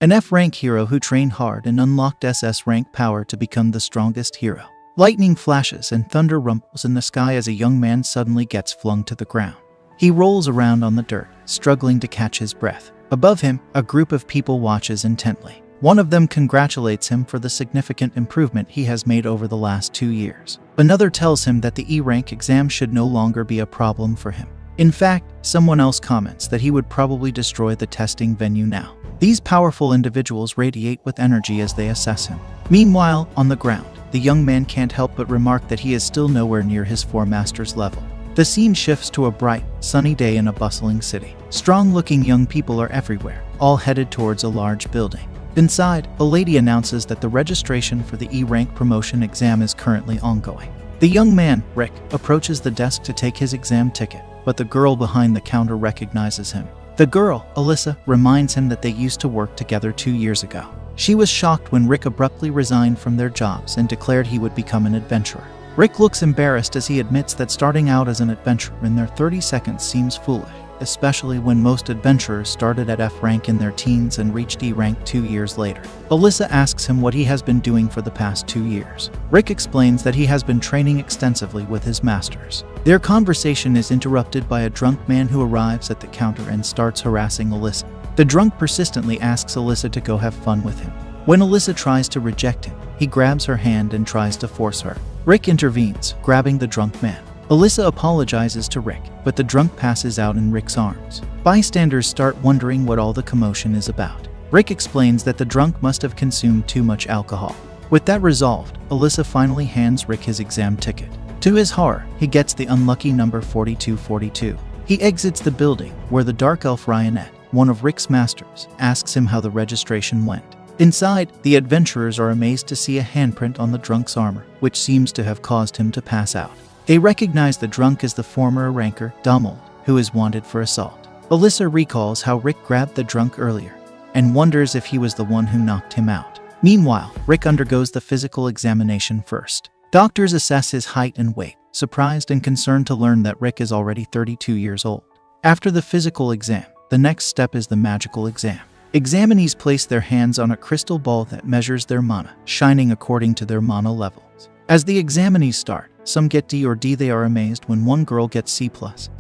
an F-rank hero who trained hard and unlocked SS rank power to become the strongest hero. Lightning flashes and thunder rumbles in the sky as a young man suddenly gets flung to the ground. He rolls around on the dirt, struggling to catch his breath. Above him, a group of people watches intently. One of them congratulates him for the significant improvement he has made over the last 2 years. Another tells him that the E-rank exam should no longer be a problem for him. In fact, someone else comments that he would probably destroy the testing venue now. These powerful individuals radiate with energy as they assess him. Meanwhile, on the ground, the young man can't help but remark that he is still nowhere near his 4 masters level. The scene shifts to a bright, sunny day in a bustling city. Strong-looking young people are everywhere, all headed towards a large building. Inside, a lady announces that the registration for the E-rank promotion exam is currently ongoing. The young man, Rick, approaches the desk to take his exam ticket, but the girl behind the counter recognizes him. The girl, Alyssa, reminds him that they used to work together 2 years ago. She was shocked when Rick abruptly resigned from their jobs and declared he would become an adventurer. Rick looks embarrassed as he admits that starting out as an adventurer in their 30s seems foolish, especially when most adventurers started at F rank in their teens and reached E rank 2 years later. Alyssa asks him what he has been doing for the past 2 years. Rick explains that he has been training extensively with his masters. Their conversation is interrupted by a drunk man who arrives at the counter and starts harassing Alyssa. The drunk persistently asks Alyssa to go have fun with him. When Alyssa tries to reject him, he grabs her hand and tries to force her. Rick intervenes, grabbing the drunk man. Alyssa apologizes to Rick, but the drunk passes out in Rick's arms. Bystanders start wondering what all the commotion is about. Rick explains that the drunk must have consumed too much alcohol. With that resolved, Alyssa finally hands Rick his exam ticket. To his horror, he gets the unlucky number 4242. He exits the building, where the dark elf Ryanette, one of Rick's masters, asks him how the registration went. Inside, the adventurers are amazed to see a handprint on the drunk's armor, which seems to have caused him to pass out. They recognize the drunk as the former ranker, Dummel, who is wanted for assault. Alyssa recalls how Rick grabbed the drunk earlier, and wonders if he was the one who knocked him out. Meanwhile, Rick undergoes the physical examination first. Doctors assess his height and weight, surprised and concerned to learn that Rick is already 32 years old. After the physical exam, the next step is the magical exam. Examinees place their hands on a crystal ball that measures their mana, shining according to their mana levels. As the examinees start, some get D or D. They are amazed when one girl gets C+,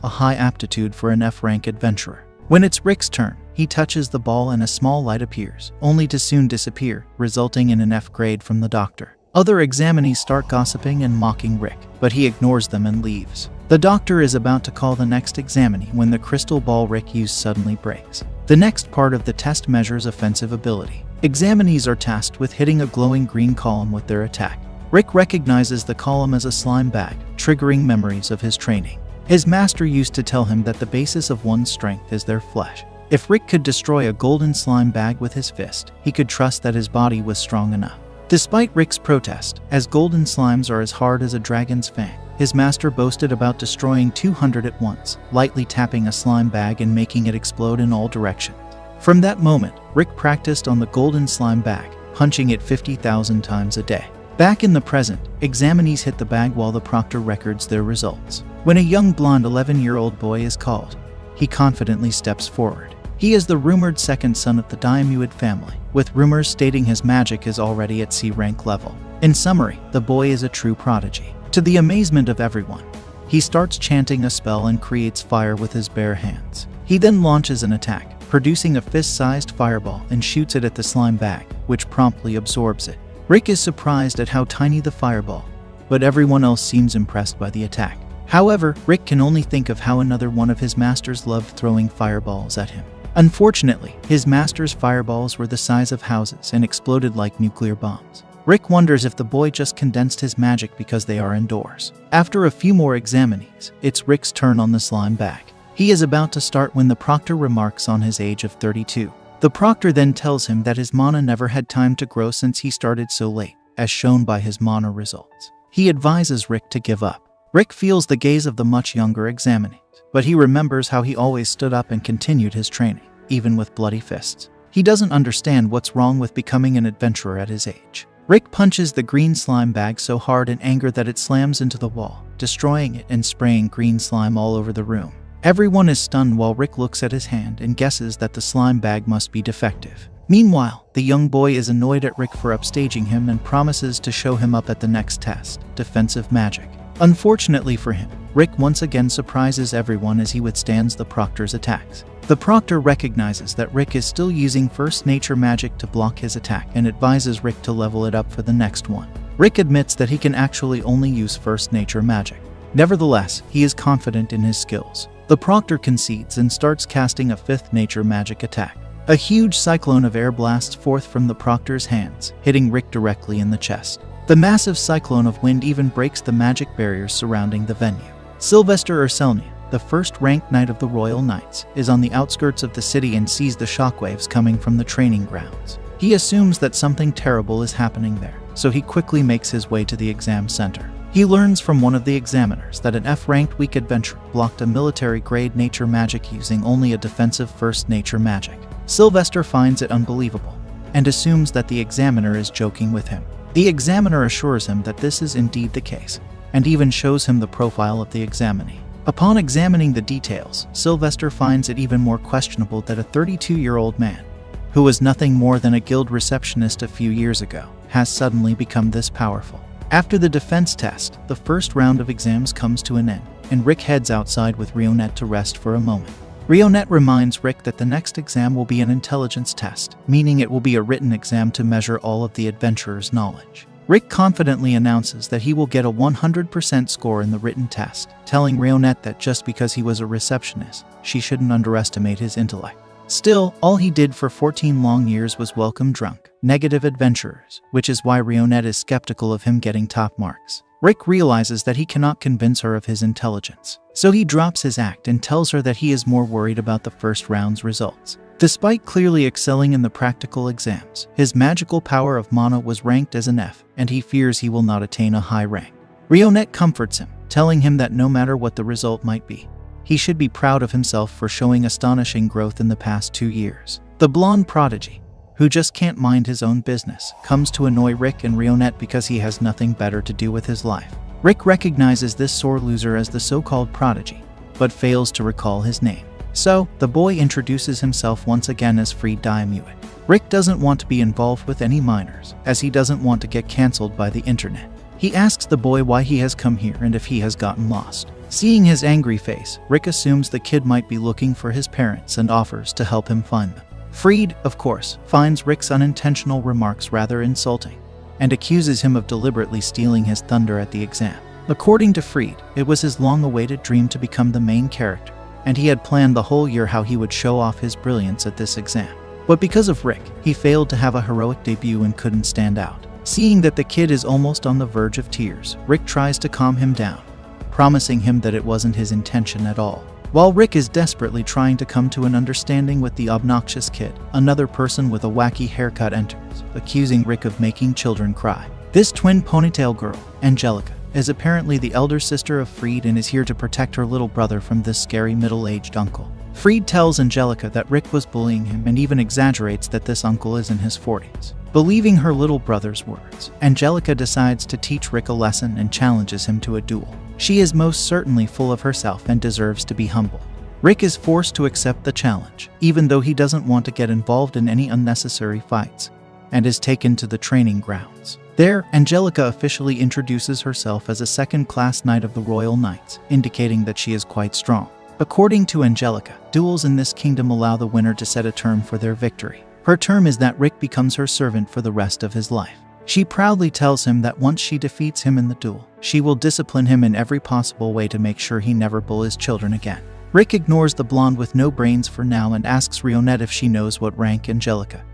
a high aptitude for an F-rank adventurer. When it's Rick's turn, he touches the ball and a small light appears, only to soon disappear, resulting in an F grade from the doctor. Other examinees start gossiping and mocking Rick, but he ignores them and leaves. The doctor is about to call the next examinee when the crystal ball Rick used suddenly breaks. The next part of the test measures offensive ability. Examinees are tasked with hitting a glowing green column with their attack. Rick recognizes the column as a slime bag, triggering memories of his training. His master used to tell him that the basis of one's strength is their flesh. If Rick could destroy a golden slime bag with his fist, he could trust that his body was strong enough. Despite Rick's protest, as golden slimes are as hard as a dragon's fang, his master boasted about destroying 200 at once, lightly tapping a slime bag and making it explode in all directions. From that moment, Rick practiced on the golden slime bag, punching it 50,000 times a day. Back in the present, examinees hit the bag while the proctor records their results. When a young blonde 11-year-old boy is called, he confidently steps forward. He is the rumored second son of the Diamuid family, with rumors stating his magic is already at C rank level. In summary, the boy is a true prodigy. To the amazement of everyone, he starts chanting a spell and creates fire with his bare hands. He then launches an attack, producing a fist-sized fireball and shoots it at the slime bag, which promptly absorbs it. Rick is surprised at how tiny the fireball, but everyone else seems impressed by the attack. However, Rick can only think of how another one of his masters loved throwing fireballs at him. Unfortunately, his master's fireballs were the size of houses and exploded like nuclear bombs. Rick wonders if the boy just condensed his magic because they are indoors. After a few more examinees, it's Rick's turn on the slime bag. He is about to start when the proctor remarks on his age of 32. The proctor then tells him that his mana never had time to grow since he started so late, as shown by his mana results. He advises Rick to give up. Rick feels the gaze of the much younger examinees, but he remembers how he always stood up and continued his training, even with bloody fists. He doesn't understand what's wrong with becoming an adventurer at his age. Rick punches the green slime bag so hard in anger that it slams into the wall, destroying it and spraying green slime all over the room. Everyone is stunned while Rick looks at his hand and guesses that the slime bag must be defective. Meanwhile, the young boy is annoyed at Rick for upstaging him and promises to show him up at the next test, defensive magic. Unfortunately for him, Rick once again surprises everyone as he withstands the Proctor's attacks. The Proctor recognizes that Rick is still using first nature magic to block his attack and advises Rick to level it up for the next one. Rick admits that he can actually only use first nature magic. Nevertheless, he is confident in his skills. The Proctor concedes and starts casting a fifth nature magic attack. A huge cyclone of air blasts forth from the Proctor's hands, hitting Rick directly in the chest. The massive cyclone of wind even breaks the magic barriers surrounding the venue. Sylvester Urselnia, the first-ranked knight of the Royal Knights, is on the outskirts of the city and sees the shockwaves coming from the training grounds. He assumes that something terrible is happening there, so he quickly makes his way to the exam center. He learns from one of the examiners that an F-ranked weak adventurer blocked a military-grade nature magic using only a defensive first nature magic. Sylvester finds it unbelievable and assumes that the examiner is joking with him. The examiner assures him that this is indeed the case, and even shows him the profile of the examinee. Upon examining the details, Sylvester finds it even more questionable that a 32-year-old man, who was nothing more than a guild receptionist a few years ago, has suddenly become this powerful. After the defense test, the first round of exams comes to an end, and Rick heads outside with Rionette to rest for a moment. Rionette reminds Rick that the next exam will be an intelligence test, meaning it will be a written exam to measure all of the adventurer's knowledge. Rick confidently announces that he will get a 100% score in the written test, telling Rionette that just because he was a receptionist, she shouldn't underestimate his intellect. Still, all he did for 14 long years was welcome drunk, negative adventurers, which is why Rionette is skeptical of him getting top marks. Rick realizes that he cannot convince her of his intelligence, so he drops his act and tells her that he is more worried about the first round's results. Despite clearly excelling in the practical exams, his magical power of mana was ranked as an F, and he fears he will not attain a high rank. Rionette comforts him, telling him that no matter what the result might be, he should be proud of himself for showing astonishing growth in the past 2 years. The blonde prodigy, who just can't mind his own business, comes to annoy Rick and Rionette because he has nothing better to do with his life. Rick recognizes this sore loser as the so-called prodigy, but fails to recall his name. So, the boy introduces himself once again as Freed Diamuit. Rick doesn't want to be involved with any minors, as he doesn't want to get cancelled by the internet. He asks the boy why he has come here and if he has gotten lost. Seeing his angry face, Rick assumes the kid might be looking for his parents and offers to help him find them. Freed, of course, finds Rick's unintentional remarks rather insulting, and accuses him of deliberately stealing his thunder at the exam. According to Freed, it was his long-awaited dream to become the main character, and he had planned the whole year how he would show off his brilliance at this exam. But because of Rick, he failed to have a heroic debut and couldn't stand out. Seeing that the kid is almost on the verge of tears, Rick tries to calm him down, promising him that it wasn't his intention at all. While Rick is desperately trying to come to an understanding with the obnoxious kid, another person with a wacky haircut enters, accusing Rick of making children cry. This twin ponytail girl, Angelica, is apparently the elder sister of Freed and is here to protect her little brother from this scary middle-aged uncle. Freed tells Angelica that Rick was bullying him and even exaggerates that this uncle is in his 40s. Believing her little brother's words, Angelica decides to teach Rick a lesson and challenges him to a duel. She is most certainly full of herself and deserves to be humbled. Rick is forced to accept the challenge, even though he doesn't want to get involved in any unnecessary fights, and is taken to the training grounds. There, Angelica officially introduces herself as a second-class knight of the Royal Knights, indicating that she is quite strong. According to Angelica, duels in this kingdom allow the winner to set a term for their victory. Her term is that Rick becomes her servant for the rest of his life. She proudly tells him that once she defeats him in the duel, she will discipline him in every possible way to make sure he never bullies children again. Rick ignores the blonde with no brains for now and asks Rionette if she knows what rank Angelica.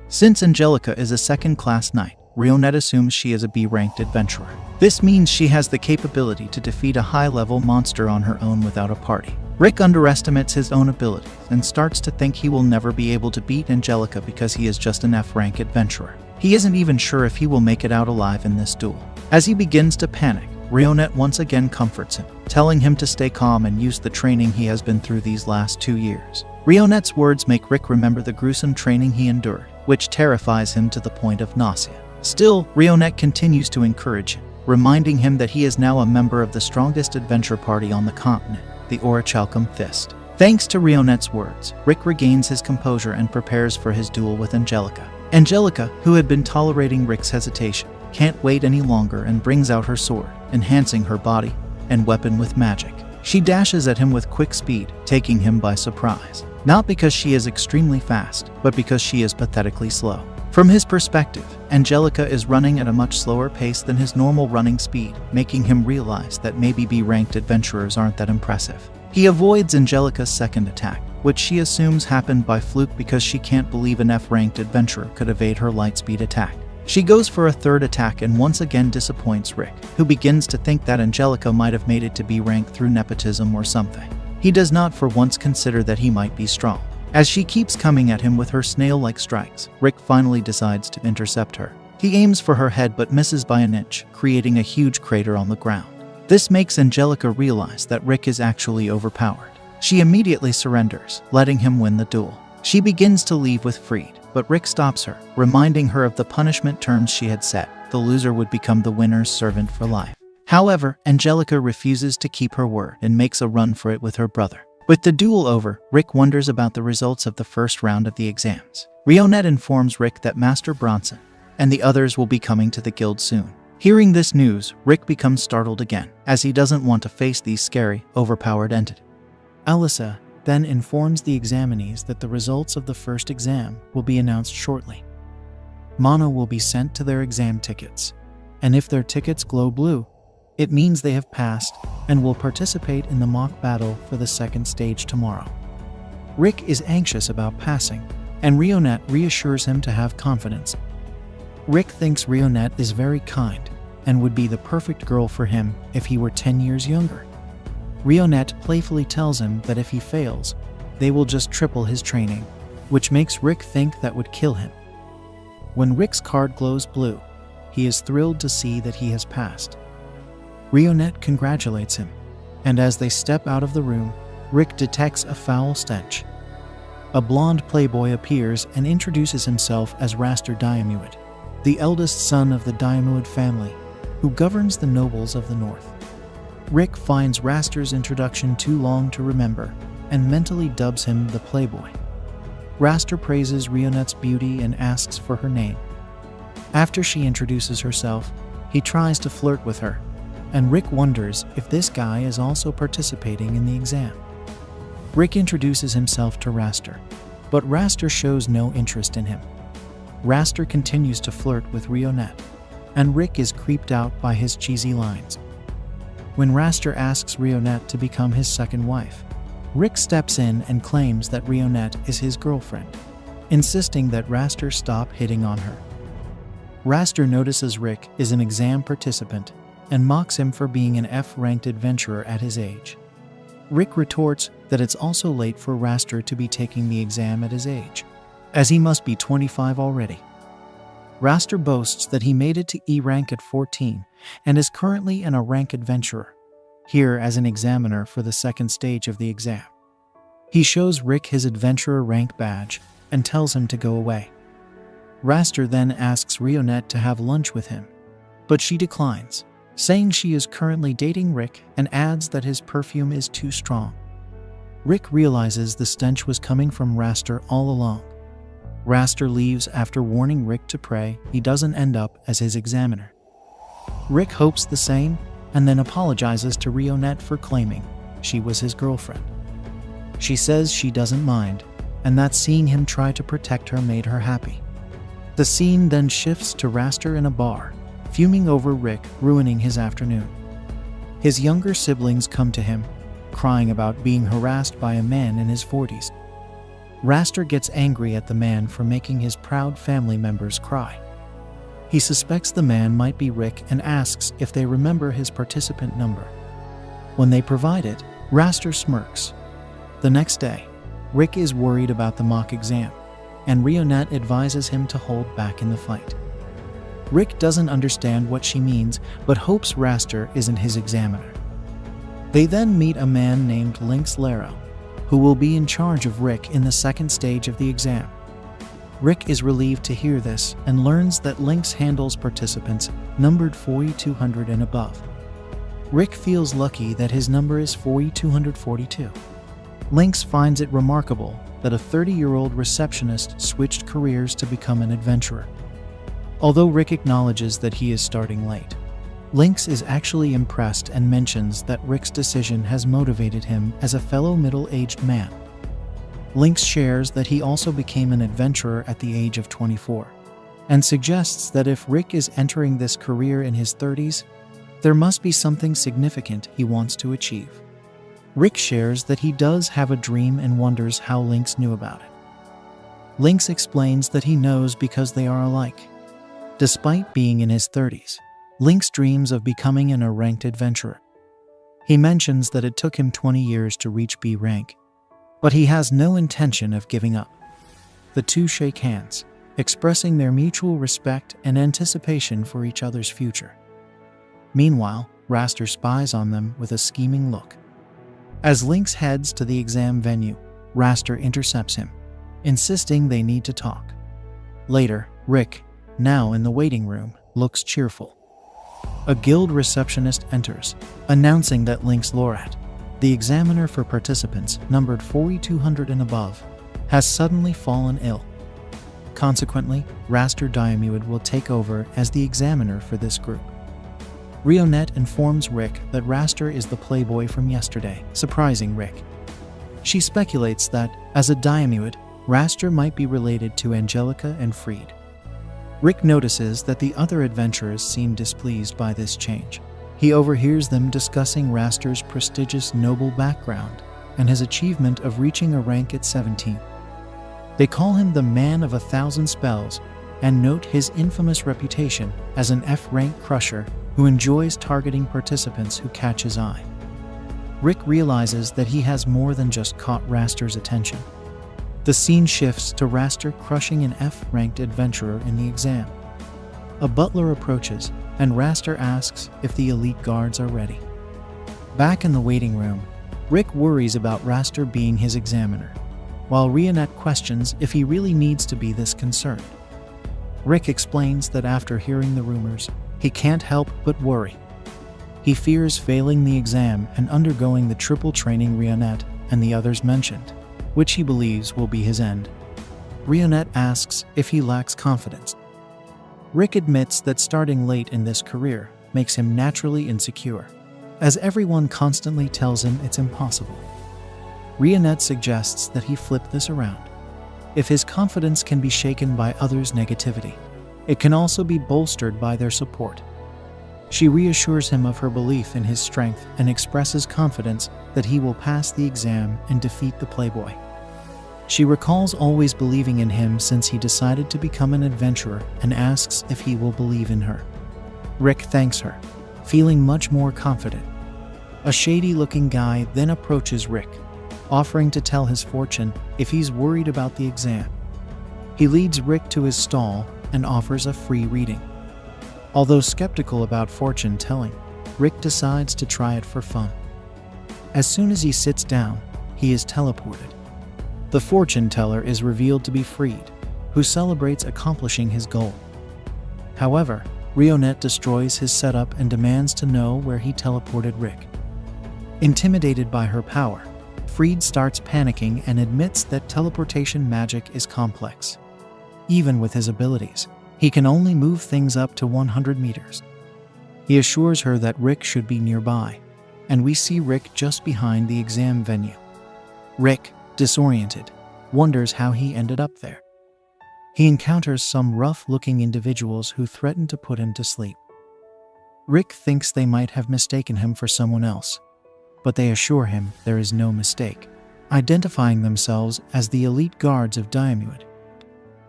Since Angelica is a second-class knight, Rionette assumes she is a B-ranked adventurer. This means she has the capability to defeat a high-level monster on her own without a party. Rick underestimates his own abilities and starts to think he will never be able to beat Angelica because he is just an F-rank adventurer. He isn't even sure if he will make it out alive in this duel. As he begins to panic, Rionette once again comforts him, telling him to stay calm and use the training he has been through these last 2 years. Rionette's words make Rick remember the gruesome training he endured, which terrifies him to the point of nausea. Still, Rionette continues to encourage him, reminding him that he is now a member of the strongest adventure party on the continent, the Orichalcum Fist. Thanks to Rionette's words, Rick regains his composure and prepares for his duel with Angelica. Angelica, who had been tolerating Rick's hesitation, can't wait any longer and brings out her sword, enhancing her body and weapon with magic. She dashes at him with quick speed, taking him by surprise. Not because she is extremely fast, but because she is pathetically slow. From his perspective, Angelica is running at a much slower pace than his normal running speed, making him realize that maybe B-ranked adventurers aren't that impressive. He avoids Angelica's second attack, which she assumes happened by fluke because she can't believe an F-ranked adventurer could evade her lightspeed attack. She goes for a third attack and once again disappoints Rick, who begins to think that Angelica might have made it to B-rank through nepotism or something. He does not for once consider that he might be strong. As she keeps coming at him with her snail-like strikes, Rick finally decides to intercept her. He aims for her head but misses by an inch, creating a huge crater on the ground. This makes Angelica realize that Rick is actually overpowered. She immediately surrenders, letting him win the duel. She begins to leave with Freed, but Rick stops her, reminding her of the punishment terms she had set. The loser would become the winner's servant for life. However, Angelica refuses to keep her word and makes a run for it with her brother. With the duel over, Rick wonders about the results of the first round of the exams. Rionette informs Rick that Master Bronson and the others will be coming to the guild soon. Hearing this news, Rick becomes startled again, as he doesn't want to face these scary, overpowered entities. Alyssa then informs the examinees that the results of the first exam will be announced shortly. Mana will be sent to their exam tickets, and if their tickets glow blue, it means they have passed and will participate in the mock battle for the second stage tomorrow. Rick is anxious about passing, and Rionette reassures him to have confidence. Rick thinks Rionette is very kind and would be the perfect girl for him if he were 10 years younger. Rionette playfully tells him that if he fails, they will just triple his training, which makes Rick think that would kill him. When Rick's card glows blue, he is thrilled to see that he has passed. Rionette congratulates him, and as they step out of the room, Rick detects a foul stench. A blonde playboy appears and introduces himself as Raster Diamuid, the eldest son of the Diamuid family, who governs the nobles of the north. Rick finds Raster's introduction too long to remember and mentally dubs him the playboy. Raster praises Rionette's beauty and asks for her name. After she introduces herself, he tries to flirt with her, and Rick wonders if this guy is also participating in the exam. Rick introduces himself to Raster, but Raster shows no interest in him. Raster continues to flirt with Rionette, and Rick is creeped out by his cheesy lines. When Raster asks Rionette to become his second wife, Rick steps in and claims that Rionette is his girlfriend, insisting that Raster stop hitting on her. Raster notices Rick is an exam participant and mocks him for being an F-ranked adventurer at his age. Rick retorts that it's also late for Raster to be taking the exam at his age, as he must be 25 already. Raster boasts that he made it to E rank at 14 and is currently an A-rank adventurer, here as an examiner for the second stage of the exam. He shows Rick his adventurer rank badge and tells him to go away. Raster then asks Rionette to have lunch with him, but she declines, saying she is currently dating Rick and adds that his perfume is too strong. Rick realizes the stench was coming from Raster all along. Raster leaves after warning Rick to pray he doesn't end up as his examiner. Rick hopes the same and then apologizes to Rionette for claiming she was his girlfriend. She says she doesn't mind, and that seeing him try to protect her made her happy. The scene then shifts to Raster in a bar, fuming over Rick ruining his afternoon. His younger siblings come to him, crying about being harassed by a man in his 40s. Raster gets angry at the man for making his proud family members cry. He suspects the man might be Rick and asks if they remember his participant number. When they provide it, Raster smirks. The next day, Rick is worried about the mock exam, and Rionette advises him to hold back in the fight. Rick doesn't understand what she means, but hopes Raster isn't his examiner. They then meet a man named Lynx Laro, who will be in charge of Rick in the second stage of the exam. Rick is relieved to hear this and learns that Lynx handles participants numbered 4200 and above. Rick feels lucky that his number is 4242. Lynx finds it remarkable that a 30-year-old receptionist switched careers to become an adventurer. Although Rick acknowledges that he is starting late, Lynx is actually impressed and mentions that Rick's decision has motivated him as a fellow middle-aged man. Lynx shares that he also became an adventurer at the age of 24, and suggests that if Rick is entering this career in his 30s, there must be something significant he wants to achieve. Rick shares that he does have a dream and wonders how Lynx knew about it. Lynx explains that he knows because they are alike. Despite being in his 30s, Lynx dreams of becoming an A-ranked adventurer. He mentions that it took him 20 years to reach B rank, but he has no intention of giving up. The two shake hands, expressing their mutual respect and anticipation for each other's future. Meanwhile, Raster spies on them with a scheming look. As Lynx heads to the exam venue, Raster intercepts him, insisting they need to talk. Later, Rick, now in the waiting room, looks cheerful. A guild receptionist enters, announcing that Lynx Lorat, the examiner for participants numbered 4200 and above, has suddenly fallen ill. Consequently, Raster Diomede will take over as the examiner for this group. Rionette informs Rick that Raster is the playboy from yesterday, surprising Rick. She speculates that, as a Diomede, Raster might be related to Angelica and Freed. Rick notices that the other adventurers seem displeased by this change. He overhears them discussing Raster's prestigious noble background and his achievement of reaching a rank at 17. They call him the man of 1,000 spells and note his infamous reputation as an F-rank crusher who enjoys targeting participants who catch his eye. Rick realizes that he has more than just caught Raster's attention. The scene shifts to Raster crushing an F-ranked adventurer in the exam. A butler approaches, and Raster asks if the elite guards are ready. Back in the waiting room, Rick worries about Raster being his examiner, while Rionette questions if he really needs to be this concerned. Rick explains that after hearing the rumors, he can't help but worry. He fears failing the exam and undergoing the triple training Rionette and the others mentioned, which he believes will be his end. Rionette asks if he lacks confidence. Rick admits that starting late in this career makes him naturally insecure, as everyone constantly tells him it's impossible. Rionette suggests that he flip this around. If his confidence can be shaken by others' negativity, it can also be bolstered by their support. She reassures him of her belief in his strength and expresses confidence that he will pass the exam and defeat the playboy. She recalls always believing in him since he decided to become an adventurer and asks if he will believe in her. Rick thanks her, feeling much more confident. A shady-looking guy then approaches Rick, offering to tell his fortune if he's worried about the exam. He leads Rick to his stall and offers a free reading. Although skeptical about fortune telling, Rick decides to try it for fun. As soon as he sits down, he is teleported. The fortune teller is revealed to be Freed, who celebrates accomplishing his goal. However, Rionette destroys his setup and demands to know where he teleported Rick. Intimidated by her power, Freed starts panicking and admits that teleportation magic is complex. Even with his abilities, he can only move things up to 100 meters. He assures her that Rick should be nearby, and we see Rick just behind the exam venue. Rick, disoriented, wonders how he ended up there. He encounters some rough-looking individuals who threaten to put him to sleep. Rick thinks they might have mistaken him for someone else, but they assure him there is no mistake, identifying themselves as the elite guards of Diomede.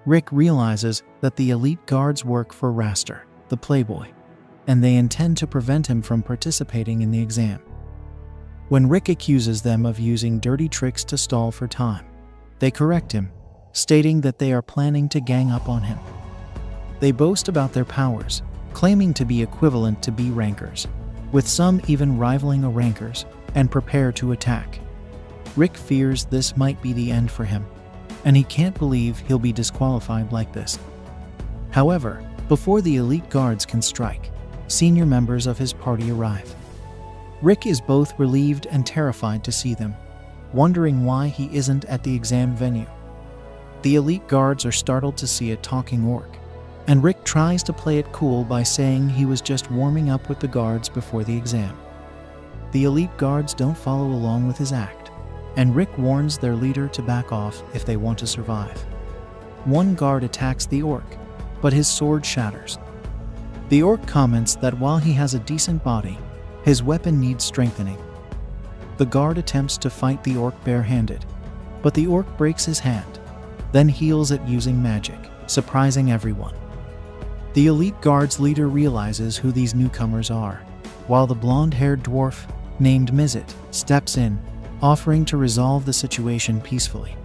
Rick realizes that the elite guards work for Raster, the playboy, and they intend to prevent him from participating in the exam. When Rick accuses them of using dirty tricks to stall for time, they correct him, stating that they are planning to gang up on him. They boast about their powers, claiming to be equivalent to B rankers, with some even rivaling A rankers, and prepare to attack. Rick fears this might be the end for him, and he can't believe he'll be disqualified like this. However, before the elite guards can strike, senior members of his party arrive. Rick is both relieved and terrified to see them. wondering why he isn't at the exam venue. The elite guards are startled to see a talking orc, and Rick tries to play it cool by saying he was just warming up with the guards before the exam. The elite guards don't follow along with his act, and Rick warns their leader to back off if they want to survive. One guard attacks the orc, but his sword shatters. The orc comments that while he has a decent body, his weapon needs strengthening. The guard attempts to fight the orc barehanded, but the orc breaks his hand, then heals it using magic, surprising everyone. The elite guard's leader realizes who these newcomers are, while the blonde-haired dwarf, named Mizit, steps in, offering to resolve the situation peacefully.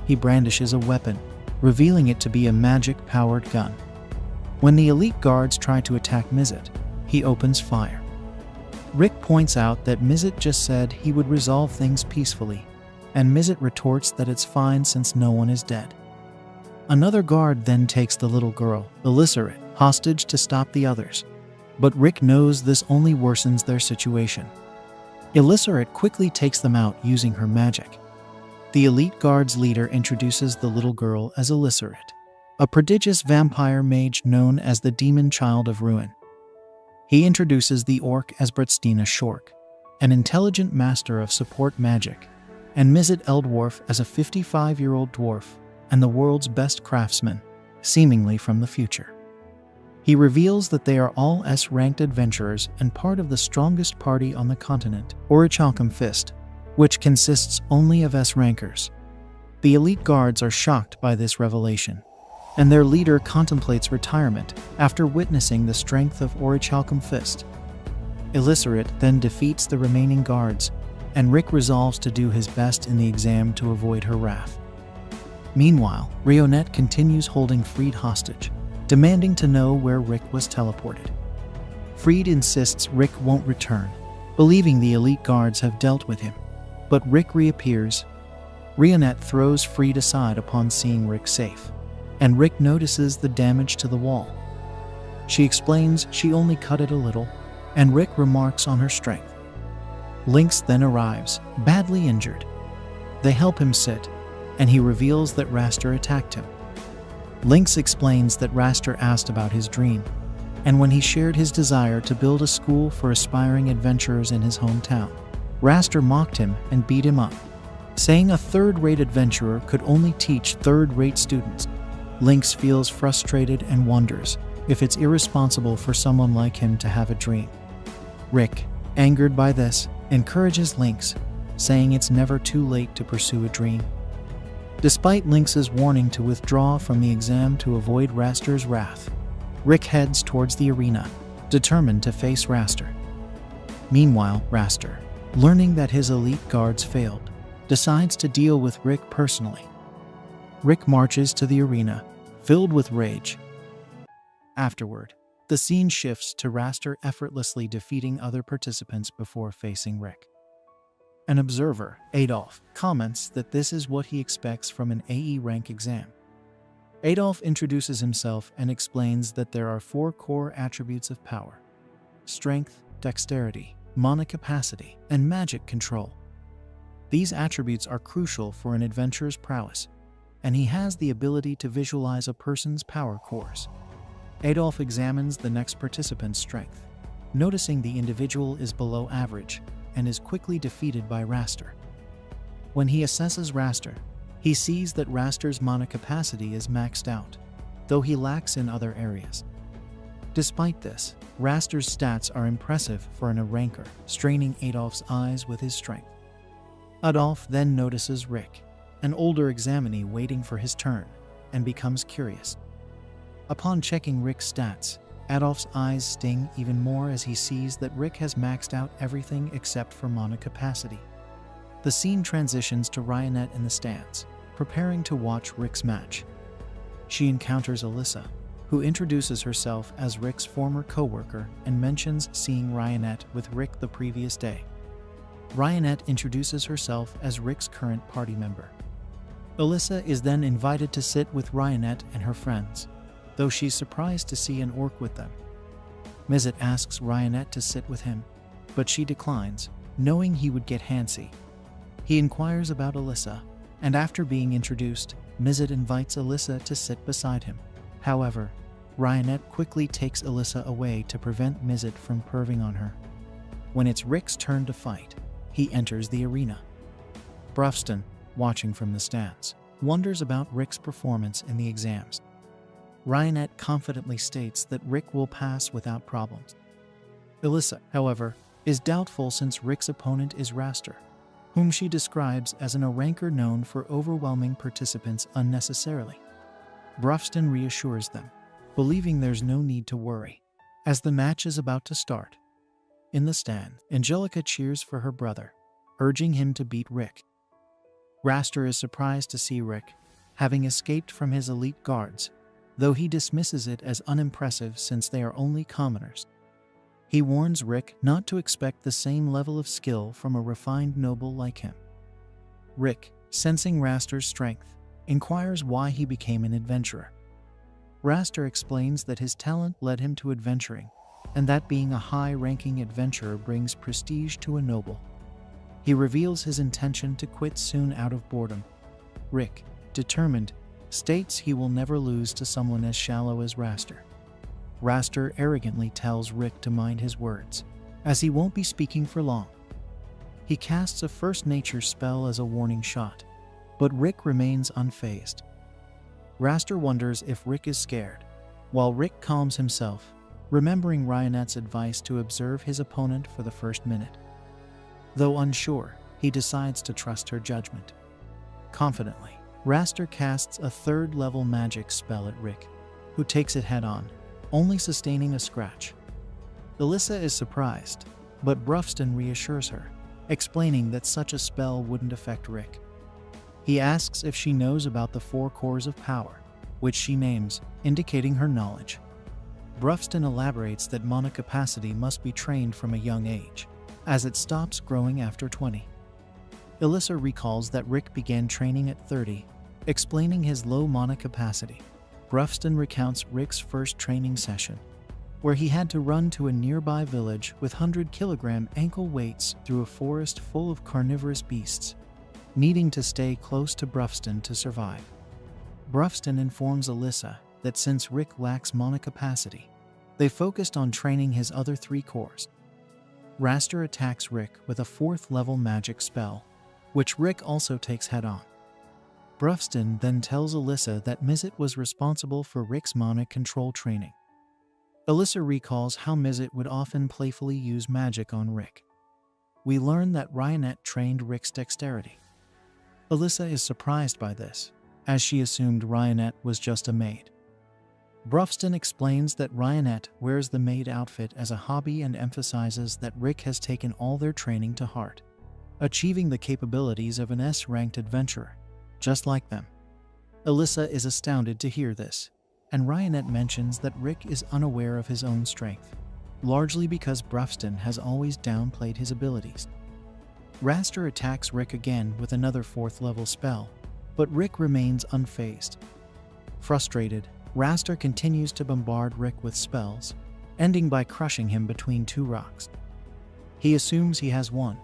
He brandishes a weapon, revealing it to be a magic-powered gun. When the elite guards try to attack Mizit, he opens fire. Rick points out that Mizit just said he would resolve things peacefully, and Mizit retorts that it's fine since no one is dead. Another guard then takes the little girl, Elissaret, hostage to stop the others, but Rick knows this only worsens their situation. Elissaret quickly takes them out using her magic. The elite guard's leader introduces the little girl as Elissaret, a prodigious vampire mage known as the Demon Child of Ruin. He introduces the orc as Bratstina Shork, an intelligent master of support magic, and Mizit Eldwarf as a 55-year-old dwarf and the world's best craftsman, seemingly from the future. He reveals that they are all S-ranked adventurers and part of the strongest party on the continent, Orichalcum Fist, which consists only of S-rankers. The elite guards are shocked by this revelation, and their leader contemplates retirement after witnessing the strength of Orichalcum Fist. Elissaret then defeats the remaining guards, and Rick resolves to do his best in the exam to avoid her wrath. Meanwhile, Rionette continues holding Freed hostage, demanding to know where Rick was teleported. Freed insists Rick won't return, believing the elite guards have dealt with him, but Rick reappears. Rionette throws Freed aside upon seeing Rick safe, and Rick notices the damage to the wall. She explains she only cut it a little, and Rick remarks on her strength. Lynx then arrives, badly injured. They help him sit, and he reveals that Raster attacked him. Lynx explains that Raster asked about his dream, and when he shared his desire to build a school for aspiring adventurers in his hometown, Raster mocked him and beat him up, saying a third-rate adventurer could only teach third-rate students. Lynx feels frustrated and wonders if it's irresponsible for someone like him to have a dream. Rick, angered by this, encourages Lynx, saying it's never too late to pursue a dream. Despite Lynx's warning to withdraw from the exam to avoid Raster's wrath, Rick heads towards the arena, determined to face Raster. Meanwhile, Raster, learning that his elite guards failed, decides to deal with Rick personally. Rick marches to the arena, filled with rage. Afterward, the scene shifts to Raster effortlessly defeating other participants before facing Rick. An observer, Adolf, comments that this is what he expects from an AE rank exam. Adolf introduces himself and explains that there are 4 core attributes of power: strength, dexterity, mana capacity, and magic control. These attributes are crucial for an adventurer's prowess, and he has the ability to visualize a person's power cores. Adolf examines the next participant's strength, noticing the individual is below average and is quickly defeated by Raster. When he assesses Raster, he sees that Raster's mana capacity is maxed out, though he lacks in other areas. Despite this, Raster's stats are impressive for an A-ranker, straining Adolf's eyes with his strength. Adolf then notices Rick, an older examinee waiting for his turn, and becomes curious. Upon checking Rick's stats, Adolf's eyes sting even more as he sees that Rick has maxed out everything except for mana capacity. The scene transitions to Rionette in the stands, preparing to watch Rick's match. She encounters Alyssa, who introduces herself as Rick's former co-worker and mentions seeing Rionette with Rick the previous day. Rionette introduces herself as Rick's current party member. Alyssa is then invited to sit with Rionette and her friends, though she's surprised to see an orc with them. Mizit asks Rionette to sit with him, but she declines, knowing he would get handsy. He inquires about Alyssa, and after being introduced, Mizet invites Alyssa to sit beside him. However, Rionette quickly takes Alyssa away to prevent Mizet from perving on her. When it's Rick's turn to fight, he enters the arena. Brufston, watching from the stands, wonders about Rick's performance in the exams. Rionette confidently states that Rick will pass without problems. Alyssa, however, is doubtful since Rick's opponent is Raster, whom she describes as an ranker known for overwhelming participants unnecessarily. Brufston reassures them, believing there's no need to worry, as the match is about to start. In the stand, Angelica cheers for her brother, urging him to beat Rick. Raster is surprised to see Rick, having escaped from his elite guards, though he dismisses it as unimpressive since they are only commoners. He warns Rick not to expect the same level of skill from a refined noble like him. Rick, sensing Raster's strength, inquires why he became an adventurer. Raster explains that his talent led him to adventuring, and that being a high-ranking adventurer brings prestige to a noble. He reveals his intention to quit soon out of boredom. Rick, determined, states he will never lose to someone as shallow as Raster. Raster arrogantly tells Rick to mind his words, as he won't be speaking for long. He casts a First Nature spell as a warning shot, but Rick remains unfazed. Raster wonders if Rick is scared, while Rick calms himself, remembering Rionette's advice to observe his opponent for the first minute. Though unsure, he decides to trust her judgment. Confidently, Raster casts a third-level magic spell at Rick, who takes it head-on, only sustaining a scratch. Alyssa is surprised, but Brufston reassures her, explaining that such a spell wouldn't affect Rick. He asks if she knows about the 4 cores of power, which she names, indicating her knowledge. Brufston elaborates that mana capacity must be trained from a young age, as it stops growing after 20. Alyssa recalls that Rick began training at 30, explaining his low mana capacity. Brufston recounts Rick's first training session, where he had to run to a nearby village with 100-kilogram ankle weights through a forest full of carnivorous beasts, needing to stay close to Brufston to survive. Brufston informs Alyssa that since Rick lacks mana capacity, they focused on training his other 3 cores. Raster attacks Rick with a 4th-level magic spell, which Rick also takes head-on. Brufston then tells Alyssa that Mizet was responsible for Rick's mana control training. Alyssa recalls how Mizet would often playfully use magic on Rick. We learn that Rionette trained Rick's dexterity. Alyssa is surprised by this, as she assumed Rionette was just a maid. Brufston explains that Rionette wears the maid outfit as a hobby and emphasizes that Rick has taken all their training to heart, achieving the capabilities of an S-ranked adventurer, just like them. Alyssa is astounded to hear this, and Rionette mentions that Rick is unaware of his own strength, largely because Brufston has always downplayed his abilities. Raster attacks Rick again with another 4th-level spell, but Rick remains unfazed. Frustrated, Raster continues to bombard Rick with spells, ending by crushing him between 2 rocks. He assumes he has won,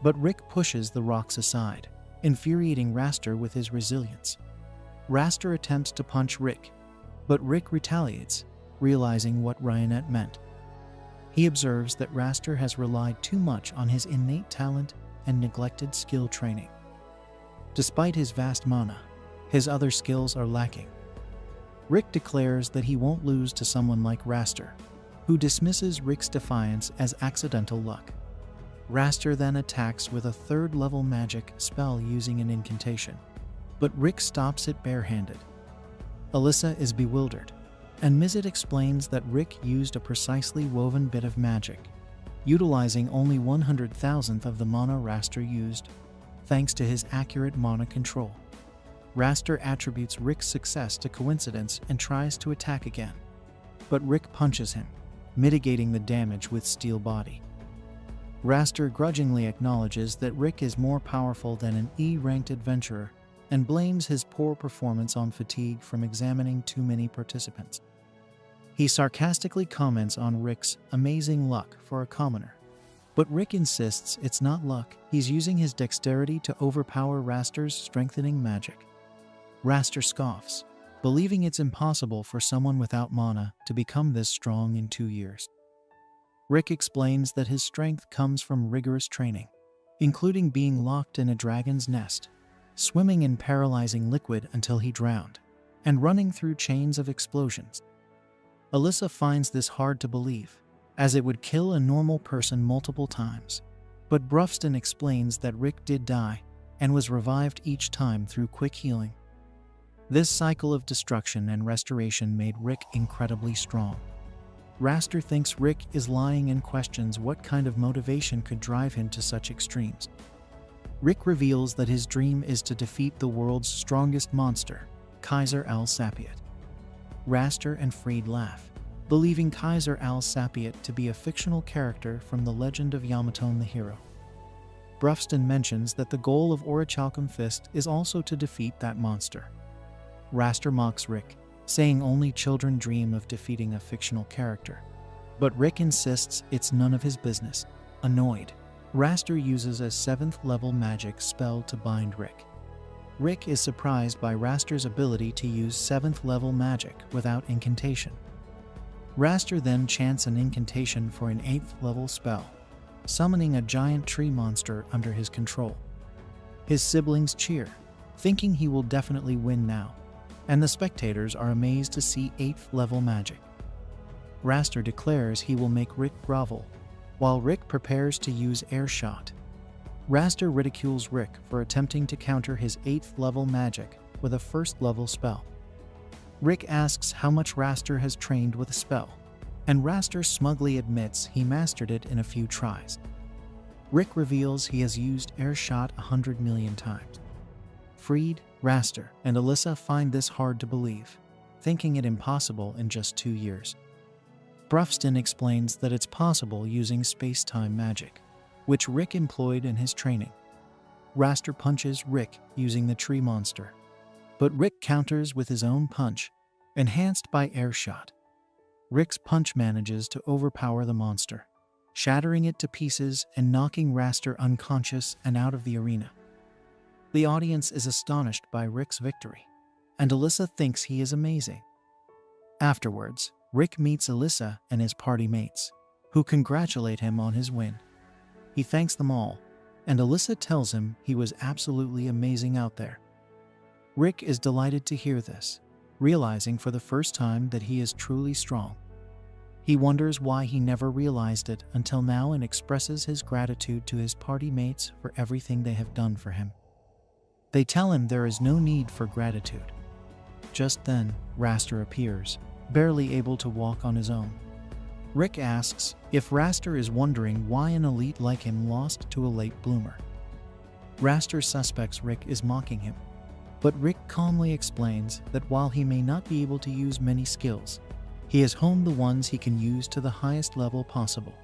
but Rick pushes the rocks aside, infuriating Raster with his resilience. Raster attempts to punch Rick, but Rick retaliates, realizing what Rionette meant. He observes that Raster has relied too much on his innate talent and neglected skill training. Despite his vast mana, his other skills are lacking. Rick declares that he won't lose to someone like Raster, who dismisses Rick's defiance as accidental luck. Raster then attacks with a 3rd-level magic spell using an incantation, but Rick stops it barehanded. Alyssa is bewildered, and Mizet explains that Rick used a precisely woven bit of magic, utilizing only 100,000th of the mana Raster used, thanks to his accurate mana control. Raster attributes Rick's success to coincidence and tries to attack again, but Rick punches him, mitigating the damage with steel body. Raster grudgingly acknowledges that Rick is more powerful than an E-ranked adventurer and blames his poor performance on fatigue from examining too many participants. He sarcastically comments on Rick's amazing luck for a commoner. But Rick insists it's not luck, he's using his dexterity to overpower Raster's strengthening magic. Raster scoffs, believing it's impossible for someone without mana to become this strong in 2 years. Rick explains that his strength comes from rigorous training, including being locked in a dragon's nest, swimming in paralyzing liquid until he drowned, and running through chains of explosions. Alyssa finds this hard to believe, as it would kill a normal person multiple times. But Brufston explains that Rick did die and was revived each time through quick healing. This cycle of destruction and restoration made Rick incredibly strong. Raster thinks Rick is lying and questions what kind of motivation could drive him to such extremes. Rick reveals that his dream is to defeat the world's strongest monster, Kaiser al-Sapiat. Raster and Freed laugh, believing Kaiser al-Sapiat to be a fictional character from the legend of Yamaton the hero. Brufston mentions that the goal of Orichalcum Fist is also to defeat that monster. Raster mocks Rick, saying only children dream of defeating a fictional character. But Rick insists it's none of his business. Annoyed, Raster uses a 7th level magic spell to bind Rick. Rick is surprised by Raster's ability to use 7th level magic without incantation. Raster then chants an incantation for an 8th level spell, summoning a giant tree monster under his control. His siblings cheer, thinking he will definitely win now, and the spectators are amazed to see 8th level magic. Raster declares he will make Rick grovel, while Rick prepares to use air shot. Raster ridicules Rick for attempting to counter his 8th level magic with a 1st level spell. Rick asks how much Raster has trained with the spell, and Raster smugly admits he mastered it in a few tries. Rick reveals he has used air shot 100 million times. Freed, Raster, and Alyssa find this hard to believe, thinking it impossible in just 2 years. Brufston explains that it's possible using space-time magic, which Rick employed in his training. Raster punches Rick using the tree monster, but Rick counters with his own punch, enhanced by air shot. Rick's punch manages to overpower the monster, shattering it to pieces and knocking Raster unconscious and out of the arena. The audience is astonished by Rick's victory, and Alyssa thinks he is amazing. Afterwards, Rick meets Alyssa and his party mates, who congratulate him on his win. He thanks them all, and Alyssa tells him he was absolutely amazing out there. Rick is delighted to hear this, realizing for the first time that he is truly strong. He wonders why he never realized it until now and expresses his gratitude to his party mates for everything they have done for him. They tell him there is no need for gratitude. Just then, Raster appears, barely able to walk on his own. Rick asks if Raster is wondering why an elite like him lost to a late bloomer. Raster suspects Rick is mocking him, but Rick calmly explains that while he may not be able to use many skills, he has honed the ones he can use to the highest level possible.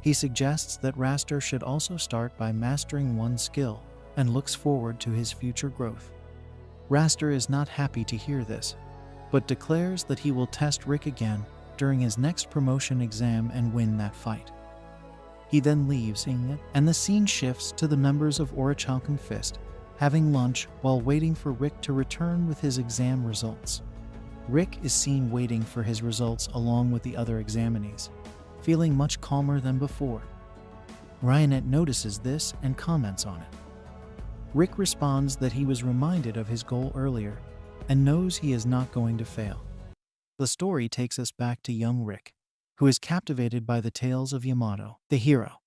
He suggests that Raster should also start by mastering one skill and looks forward to his future growth. Raster is not happy to hear this, but declares that he will test Rick again during his next promotion exam and win that fight. He then leaves, and the scene shifts to the members of Orichalcum Fist having lunch while waiting for Rick to return with his exam results. Rick is seen waiting for his results along with the other examinees, feeling much calmer than before. Ryanette notices this and comments on it. Rick responds that he was reminded of his goal earlier and knows he is not going to fail. The story takes us back to young Rick, who is captivated by the tales of Yamato, the hero.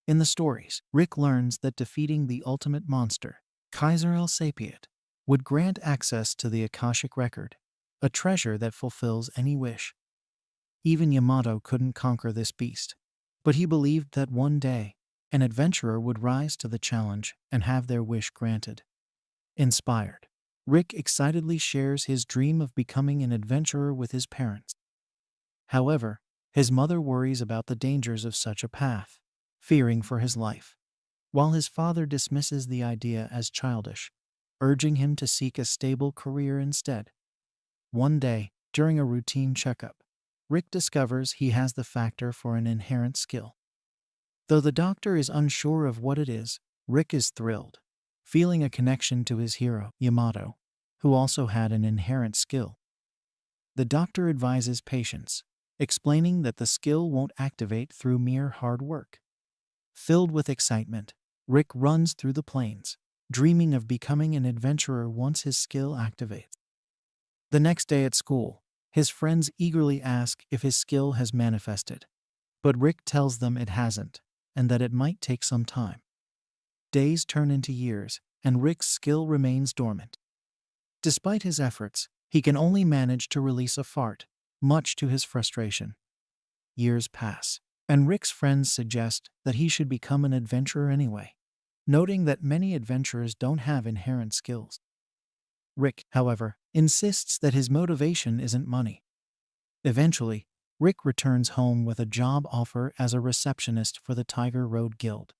In the stories, Rick learns that defeating the ultimate monster, Kaiser al-Sapiat, would grant access to the Akashic Record, a treasure that fulfills any wish. Even Yamato couldn't conquer this beast, but he believed that one day, an adventurer would rise to the challenge and have their wish granted. Inspired, Rick excitedly shares his dream of becoming an adventurer with his parents. However, his mother worries about the dangers of such a path, fearing for his life, while his father dismisses the idea as childish, urging him to seek a stable career instead. One day, during a routine checkup, Rick discovers he has the factor for an inherent skill. Though the doctor is unsure of what it is, Rick is thrilled, feeling a connection to his hero, Yamato, who also had an inherent skill. The doctor advises patience, explaining that the skill won't activate through mere hard work. Filled with excitement, Rick runs through the plains, dreaming of becoming an adventurer once his skill activates. The next day at school, his friends eagerly ask if his skill has manifested, but Rick tells them it hasn't, and that it might take some time. Days turn into years, and Rick's skill remains dormant. Despite his efforts, he can only manage to release a fart, much to his frustration. Years pass, and Rick's friends suggest that he should become an adventurer anyway, noting that many adventurers don't have inherent skills. Rick, however, insists that his motivation isn't money. Eventually, Rick returns home with a job offer as a receptionist for the Tiger Road Guild.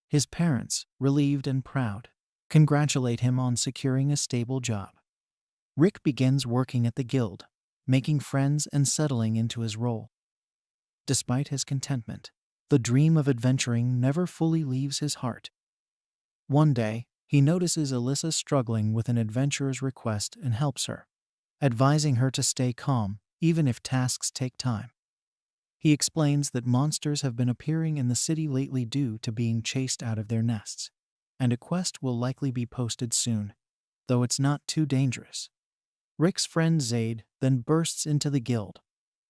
His parents, relieved and proud, congratulate him on securing a stable job. Rick begins working at the guild, making friends and settling into his role. Despite his contentment, the dream of adventuring never fully leaves his heart. One day, he notices Alyssa struggling with an adventurer's request and helps her, advising her to stay calm even if tasks take time. He explains that monsters have been appearing in the city lately due to being chased out of their nests, and a quest will likely be posted soon, though it's not too dangerous. Rick's friend Zaid then bursts into the guild,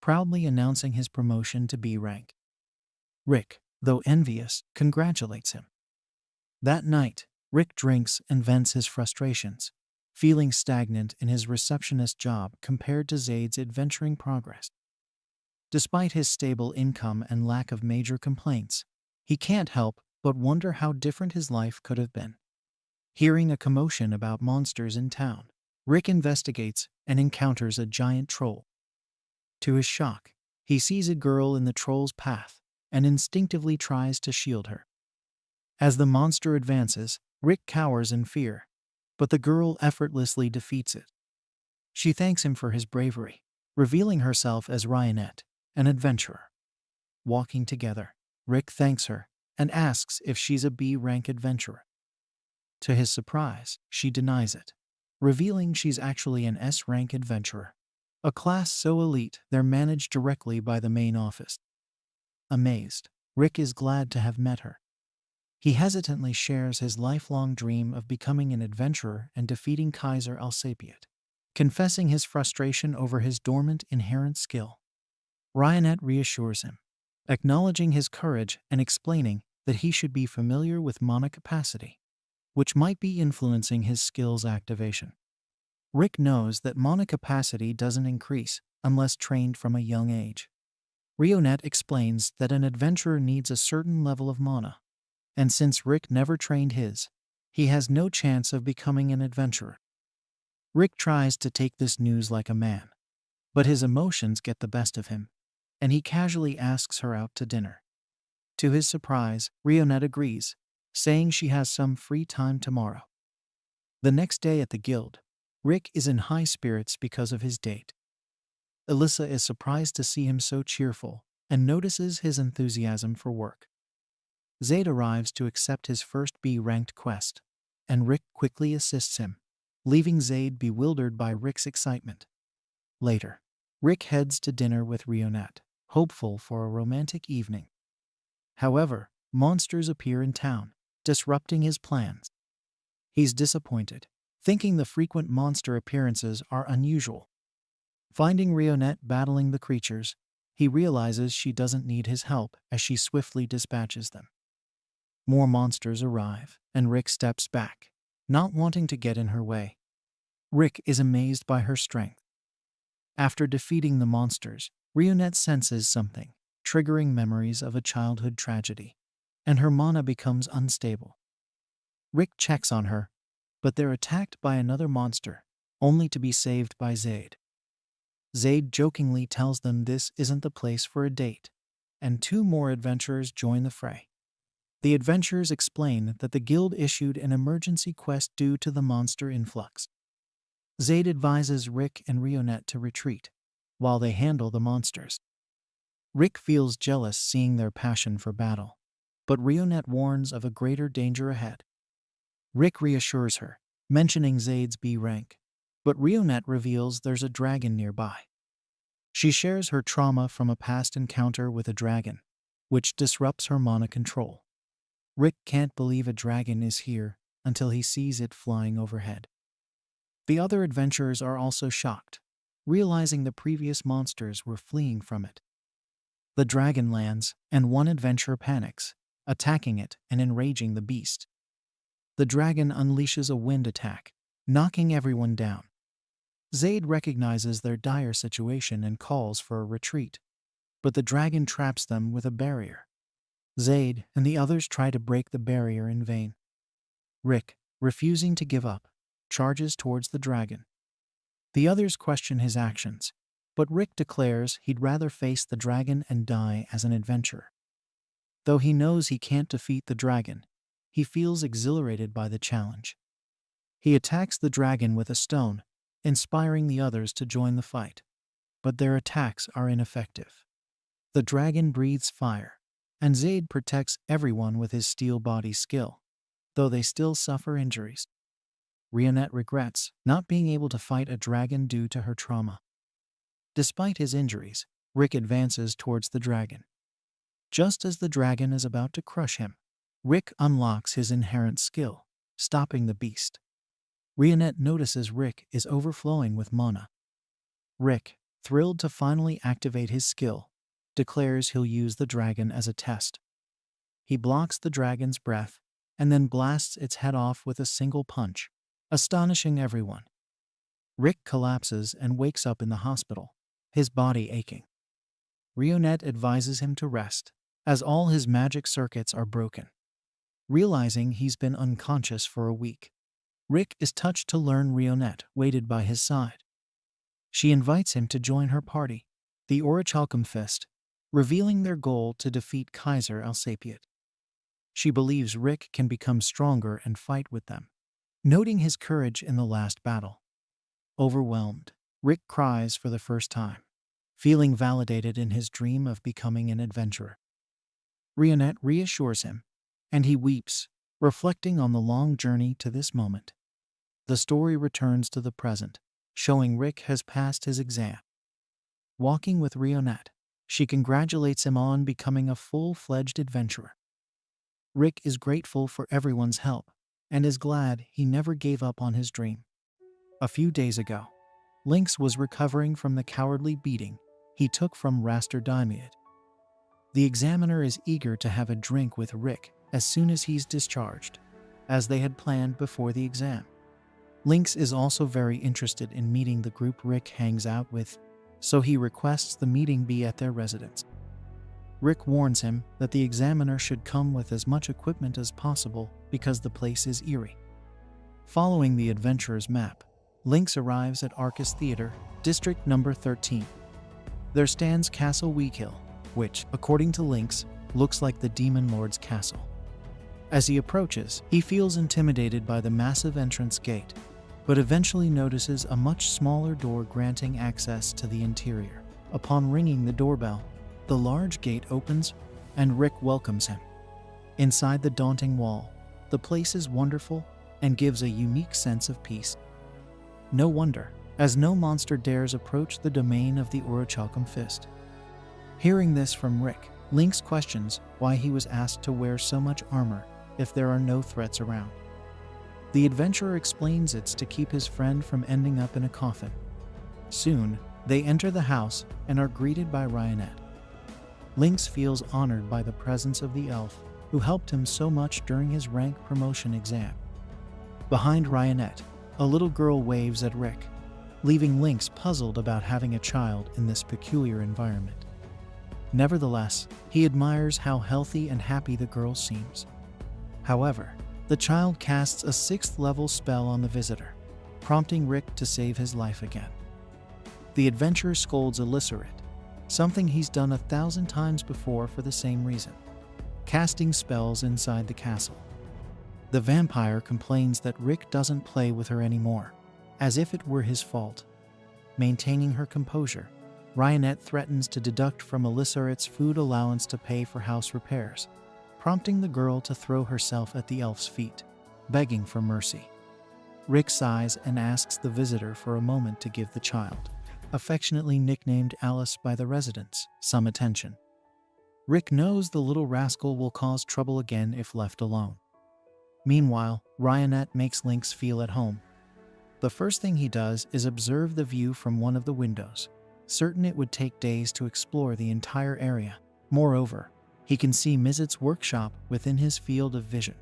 proudly announcing his promotion to B rank. Rick, though envious, congratulates him. That night, Rick drinks and vents his frustrations, feeling stagnant in his receptionist job compared to Zaid's adventuring progress. Despite his stable income and lack of major complaints, he can't help but wonder how different his life could have been. Hearing a commotion about monsters in town, Rick investigates and encounters a giant troll. To his shock, he sees a girl in the troll's path and instinctively tries to shield her. As the monster advances, Rick cowers in fear, but the girl effortlessly defeats it. She thanks him for his bravery, revealing herself as Reincarnated, an adventurer. Walking together, Rick thanks her and asks if she's a B-rank adventurer. To his surprise, she denies it, revealing she's actually an S-rank adventurer, a class so elite they're managed directly by the main office. Amazed, Rick is glad to have met her. He hesitantly shares his lifelong dream of becoming an adventurer and defeating Kaiser Alsapiet, confessing his frustration over his dormant inherent skill. Reincarnated reassures him, acknowledging his courage and explaining that he should be familiar with mana capacity, which might be influencing his skill's activation. Rick knows that mana capacity doesn't increase unless trained from a young age. Reincarnated explains that an adventurer needs a certain level of mana, and since Rick never trained his, he has no chance of becoming an adventurer. Rick tries to take this news like a man, but his emotions get the best of him, and he casually asks her out to dinner. To his surprise, Reincarnated agrees, saying she has some free time tomorrow. The next day at the guild, Rick is in high spirits because of his date. Alyssa is surprised to see him so cheerful and notices his enthusiasm for work. Zaid arrives to accept his first B-ranked quest, and Rick quickly assists him, leaving Zaid bewildered by Rick's excitement. Later, Rick heads to dinner with Reincarnated, hopeful for a romantic evening. However, monsters appear in town, disrupting his plans. He's disappointed, thinking the frequent monster appearances are unusual. Finding Reincarnated battling the creatures, he realizes she doesn't need his help as she swiftly dispatches them. More monsters arrive, and Rick steps back, not wanting to get in her way. Rick is amazed by her strength. After defeating the monsters, Reincarnated senses something, triggering memories of a childhood tragedy, and her mana becomes unstable. Rick checks on her, but they're attacked by another monster, only to be saved by Zaid. Zaid jokingly tells them this isn't the place for a date, and two more adventurers join the fray. The adventurers explain that the guild issued an emergency quest due to the monster influx. Zaid advises Rick and Reincarnated to retreat, while they handle the monsters. Rick feels jealous seeing their passion for battle, but Rionette warns of a greater danger ahead. Rick reassures her, mentioning Zaid's B rank, but Rionette reveals there's a dragon nearby. She shares her trauma from a past encounter with a dragon, which disrupts her mana control. Rick can't believe a dragon is here until he sees it flying overhead. The other adventurers are also shocked, realizing the previous monsters were fleeing from it. The dragon lands, and one adventurer panics, attacking it and enraging the beast. The dragon unleashes a wind attack, knocking everyone down. Zaid recognizes their dire situation and calls for a retreat, but the dragon traps them with a barrier. Zaid and the others try to break the barrier in vain. Rick, refusing to give up, charges towards the dragon. The others question his actions, but Rick declares he'd rather face the dragon and die as an adventurer. Though he knows he can't defeat the dragon, he feels exhilarated by the challenge. He attacks the dragon with a stone, inspiring the others to join the fight. But their attacks are ineffective. The dragon breathes fire, and Zaid protects everyone with his steel body skill, though they still suffer injuries. Rionette regrets not being able to fight a dragon due to her trauma. Despite his injuries, Rick advances towards the dragon. Just as the dragon is about to crush him, Rick unlocks his inherent skill, stopping the beast. Rionette notices Rick is overflowing with mana. Rick, thrilled to finally activate his skill, declares he'll use the dragon as a test. He blocks the dragon's breath and then blasts its head off with a single punch, astonishing everyone. Rick collapses and wakes up in the hospital, his body aching. Rionette advises him to rest, as all his magic circuits are broken. Realizing he's been unconscious for a week, Rick is touched to learn Rionette waited by his side. She invites him to join her party, the Orichalcum Fist, revealing their goal to defeat Kaiser Alsapiet. She believes Rick can become stronger and fight with them, noting his courage in the last battle. Overwhelmed, Rick cries for the first time, feeling validated in his dream of becoming an adventurer. Rionette reassures him, and he weeps, reflecting on the long journey to this moment. The story returns to the present, showing Rick has passed his exam. Walking with Rionette, she congratulates him on becoming a full-fledged adventurer. Rick is grateful for everyone's help and is glad he never gave up on his dream. A few days ago, Lynx was recovering from the cowardly beating he took from Raster Dimiad. The examiner is eager to have a drink with Rick as soon as he's discharged, as they had planned before the exam. Lynx is also very interested in meeting the group Rick hangs out with, so he requests the meeting be at their residence. Rick warns him that the examiner should come with as much equipment as possible because the place is eerie. Following the adventurer's map, Lynx arrives at Arcus Theater, District Number 13. There stands Castle Weakhill, which, according to Lynx, looks like the Demon Lord's castle. As he approaches, he feels intimidated by the massive entrance gate, but eventually notices a much smaller door granting access to the interior. Upon ringing the doorbell, the large gate opens, and Rick welcomes him. Inside the daunting wall, the place is wonderful and gives a unique sense of peace. No wonder, as no monster dares approach the domain of the Orichalcum Fist. Hearing this from Rick, Lynx questions why he was asked to wear so much armor if there are no threats around. The adventurer explains it's to keep his friend from ending up in a coffin. Soon, they enter the house and are greeted by Rionette. Lynx feels honored by the presence of the elf who helped him so much during his rank promotion exam. Behind Rionette, a little girl waves at Rick, leaving Lynx puzzled about having a child in this peculiar environment. Nevertheless, he admires how healthy and happy the girl seems. However, the child casts a 6th-level spell on the visitor, prompting Rick to save his life again. The adventurer scolds Elissaret, something he's done 1,000 times before for the same reason, casting spells inside the castle. The vampire complains that Rick doesn't play with her anymore, as if it were his fault. Maintaining her composure, Rionette threatens to deduct from Elissaret's food allowance to pay for house repairs, prompting the girl to throw herself at the elf's feet, begging for mercy. Rick sighs and asks the visitor for a moment to give the child, affectionately nicknamed Alice by the residents, some attention. Rick knows the little rascal will cause trouble again if left alone. Meanwhile, Ryanette makes Lynx feel at home. The first thing he does is observe the view from one of the windows, certain it would take days to explore the entire area. Moreover, he can see Mizet's workshop within his field of vision.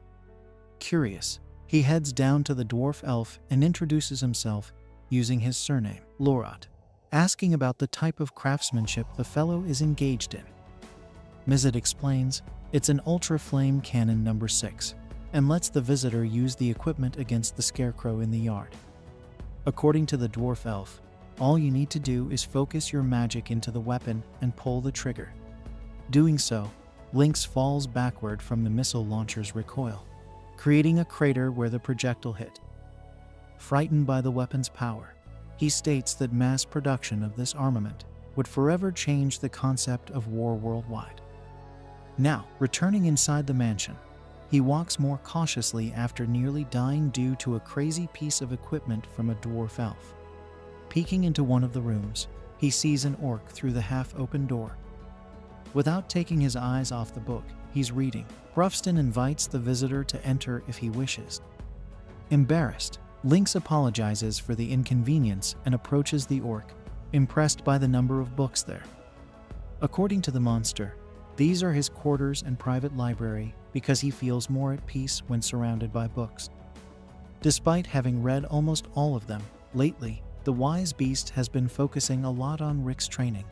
Curious, he heads down to the dwarf elf and introduces himself using his surname, Lorot, asking about the type of craftsmanship the fellow is engaged in. Mizet explains it's an Ultra Flame Cannon No. 6 and lets the visitor use the equipment against the scarecrow in the yard. According to the dwarf elf, all you need to do is focus your magic into the weapon and pull the trigger. Doing so, Lynx falls backward from the missile launcher's recoil, creating a crater where the projectile hit. Frightened by the weapon's power, he states that mass production of this armament would forever change the concept of war worldwide. Now, returning inside the mansion, he walks more cautiously after nearly dying due to a crazy piece of equipment from a dwarf elf. Peeking into one of the rooms, he sees an orc through the half-open door. Without taking his eyes off the book he's reading, Brufston invites the visitor to enter if he wishes. Embarrassed, Lynx apologizes for the inconvenience and approaches the orc, impressed by the number of books there. According to the monster, these are his quarters and private library because he feels more at peace when surrounded by books. Despite having read almost all of them, lately, the wise beast has been focusing a lot on Rick's training,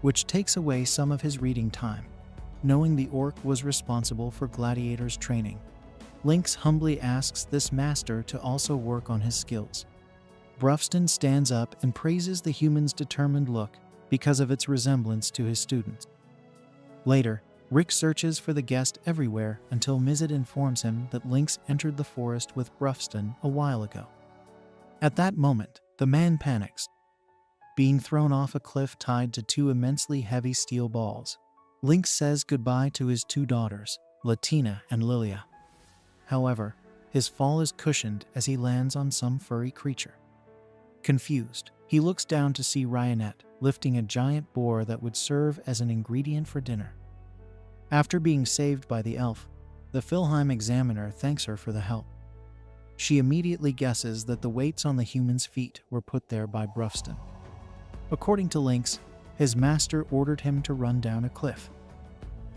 which takes away some of his reading time. Knowing the orc was responsible for Gladiator's training, Lynx humbly asks this master to also work on his skills. Brufston stands up and praises the human's determined look because of its resemblance to his students. Later, Rick searches for the guest everywhere until Mizet informs him that Lynx entered the forest with Brufston a while ago. At that moment, the man panics. Being thrown off a cliff tied to two immensely heavy steel balls, Lynx says goodbye to his two daughters, Latina and Lilia. However, his fall is cushioned as he lands on some furry creature. Confused, he looks down to see Ryanette lifting a giant boar that would serve as an ingredient for dinner. After being saved by the elf, the Philheim examiner thanks her for the help. She immediately guesses that the weights on the human's feet were put there by Brufston. According to Lynx, his master ordered him to run down a cliff.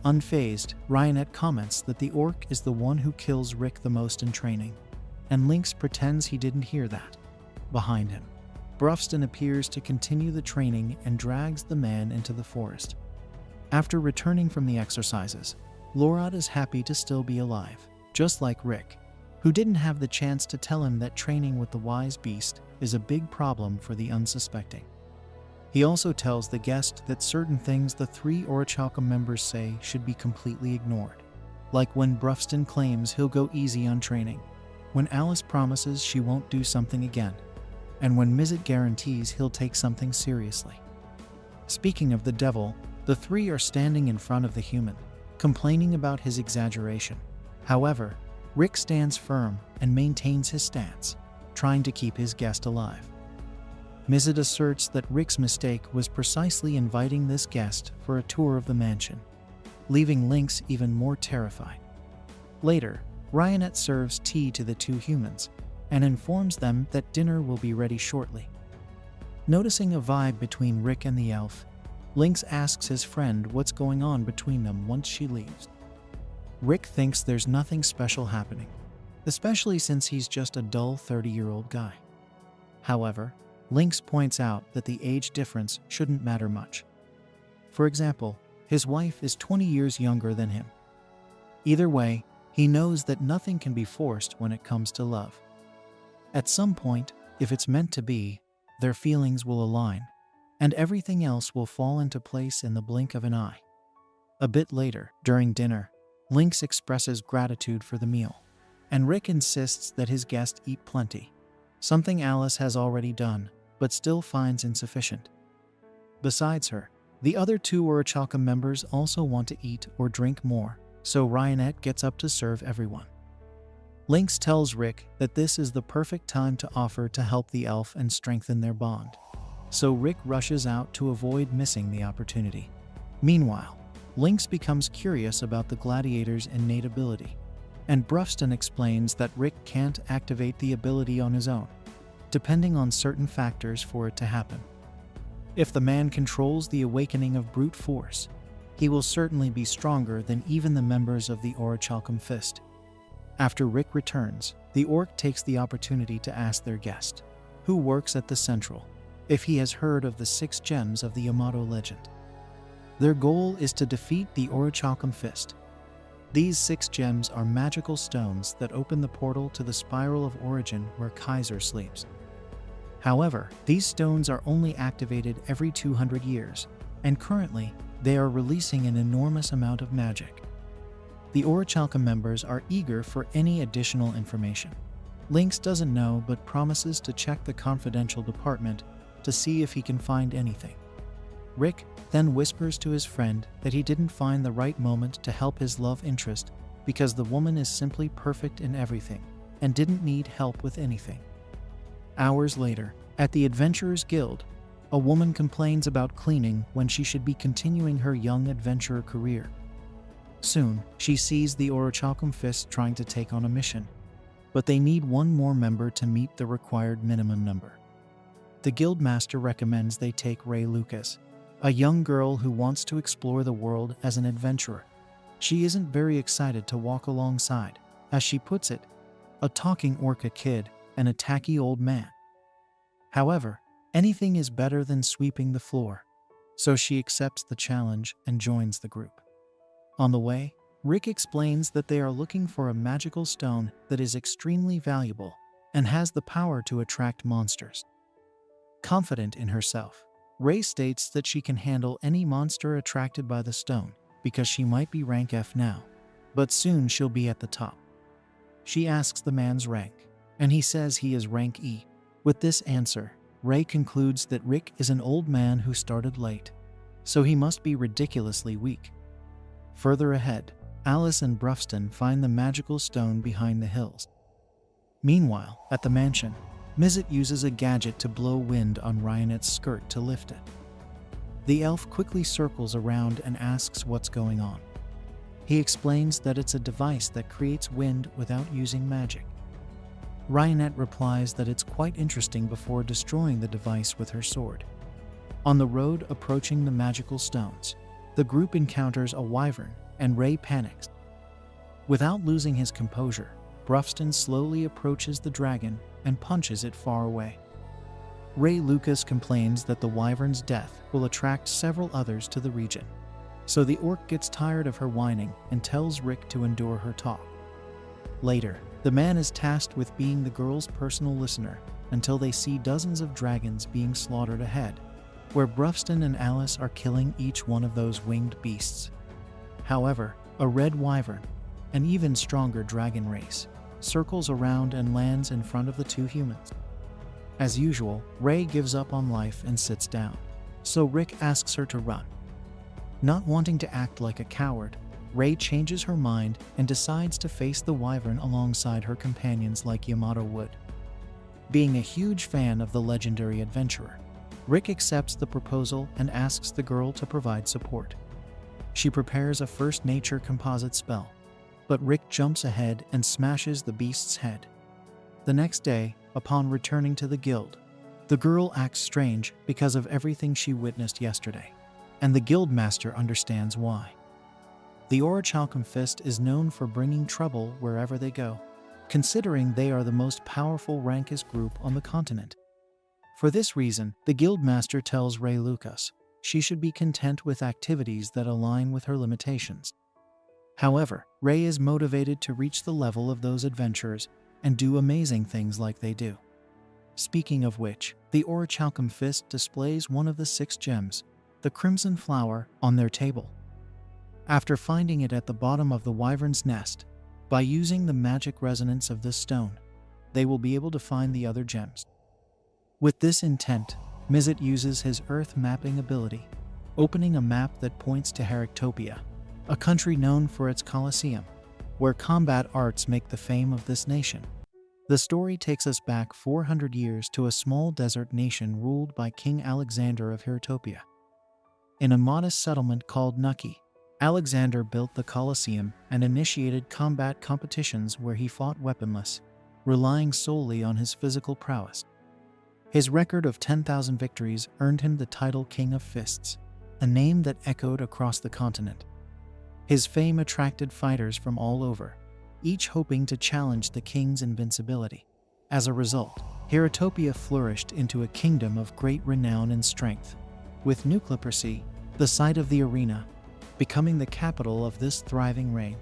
Unfazed, Ryanette comments that the orc is the one who kills Rick the most in training, and Lynx pretends he didn't hear that. Behind him, Brufston appears to continue the training and drags the man into the forest. After returning from the exercises, Lorot is happy to still be alive, just like Rick, who didn't have the chance to tell him that training with the wise beast is a big problem for the unsuspecting. He also tells the guest that certain things the three Orichalcum members say should be completely ignored, like when Brufston claims he'll go easy on training, when Alice promises she won't do something again, and when Mizet guarantees he'll take something seriously. Speaking of the devil, the three are standing in front of the human, complaining about his exaggeration. However, Rick stands firm and maintains his stance, trying to keep his guest alive. Mizet asserts that Rick's mistake was precisely inviting this guest for a tour of the mansion, leaving Lynx even more terrified. Later, Ryanette serves tea to the two humans and informs them that dinner will be ready shortly. Noticing a vibe between Rick and the elf, Lynx asks his friend what's going on between them once she leaves. Rick thinks there's nothing special happening, especially since he's just a dull 30-year-old guy. However, Lynx points out that the age difference shouldn't matter much. For example, his wife is 20 years younger than him. Either way, he knows that nothing can be forced when it comes to love. At some point, if it's meant to be, their feelings will align, and everything else will fall into place in the blink of an eye. A bit later, during dinner, Lynx expresses gratitude for the meal, and Rick insists that his guest eat plenty, something Alice has already done, but still finds insufficient. Besides her, the other two Orichalcum members also want to eat or drink more, so Reinette gets up to serve everyone. Lynx tells Rick that this is the perfect time to offer to help the elf and strengthen their bond, so Rick rushes out to avoid missing the opportunity. Meanwhile, Lynx becomes curious about the gladiator's innate ability, and Brufston explains that Rick can't activate the ability on his own, depending on certain factors for it to happen. If the man controls the awakening of brute force, he will certainly be stronger than even the members of the Orichalcum Fist. After Rick returns, the orc takes the opportunity to ask their guest, who works at the Central, if he has heard of the 6 gems of the Yamato legend. Their goal is to defeat the Orichalcum Fist. These 6 gems are magical stones that open the portal to the Spiral of Origin where Kaiser sleeps. However, these stones are only activated every 200 years, and currently, they are releasing an enormous amount of magic. The Orichalcum members are eager for any additional information. Lynx doesn't know but promises to check the confidential department to see if he can find anything. Rick then whispers to his friend that he didn't find the right moment to help his love interest because the woman is simply perfect in everything and didn't need help with anything. Hours later, at the Adventurers Guild, a woman complains about cleaning when she should be continuing her young adventurer career. Soon, she sees the Orichalcum Fist trying to take on a mission, but they need one more member to meet the required minimum number. The Guildmaster recommends they take Ray Lucas, a young girl who wants to explore the world as an adventurer. She isn't very excited to walk alongside, as she puts it, a talking orca kid and a tacky old man. However, anything is better than sweeping the floor, so she accepts the challenge and joins the group. On the way, Rick explains that they are looking for a magical stone that is extremely valuable and has the power to attract monsters. Confident in herself, Ray states that she can handle any monster attracted by the stone because she might be rank F now, but soon she'll be at the top. She asks the man's rank, and he says he is rank E. With this answer, Ray concludes that Rick is an old man who started late, so he must be ridiculously weak. Further ahead, Alice and Brufston find the magical stone behind the hills. Meanwhile, at the mansion, Mizet uses a gadget to blow wind on Ryanette's skirt to lift it. The elf quickly circles around and asks what's going on. He explains that it's a device that creates wind without using magic. Ryanette replies that it's quite interesting before destroying the device with her sword. On the road approaching the magical stones, the group encounters a wyvern and Ray panics. Without losing his composure, Brufston slowly approaches the dragon and punches it far away. Ray Lucas complains that the wyvern's death will attract several others to the region, so the orc gets tired of her whining and tells Rick to endure her talk. Later, the man is tasked with being the girl's personal listener until they see dozens of dragons being slaughtered ahead, where Brufston and Alice are killing each one of those winged beasts. However, a red wyvern, an even stronger dragon race, circles around and lands in front of the 2 humans. As usual, Ray gives up on life and sits down, so Rick asks her to run. Not wanting to act like a coward, Ray changes her mind and decides to face the wyvern alongside her companions like Yamato would. Being a huge fan of the legendary adventurer, Rick accepts the proposal and asks the girl to provide support. She prepares a first nature composite spell, but Rick jumps ahead and smashes the beast's head. The next day, upon returning to the guild, the girl acts strange because of everything she witnessed yesterday, and the guildmaster understands why. The Orichalcum Fist is known for bringing trouble wherever they go, considering they are the most powerful rankest group on the continent. For this reason, the guildmaster tells Ray Lucas she should be content with activities that align with her limitations. However, Ray is motivated to reach the level of those adventurers and do amazing things like they do. Speaking of which, the Orichalcum Fist displays one of the 6 gems, the Crimson Flower, on their table. After finding it at the bottom of the wyvern's nest, by using the magic resonance of this stone, they will be able to find the other gems. With this intent, Mizet uses his earth mapping ability, opening a map that points to Heractopia, a country known for its Colosseum, where combat arts make the fame of this nation. The story takes us back 400 years to a small desert nation ruled by King Alexander of Heratopia. In a modest settlement called Nuki, Alexander built the Colosseum and initiated combat competitions where he fought weaponless, relying solely on his physical prowess. His record of 10,000 victories earned him the title King of Fists, a name that echoed across the continent. His fame attracted fighters from all over, each hoping to challenge the king's invincibility. As a result, Heratopia flourished into a kingdom of great renown and strength, with Newbie, the site of the arena, becoming the capital of this thriving reign.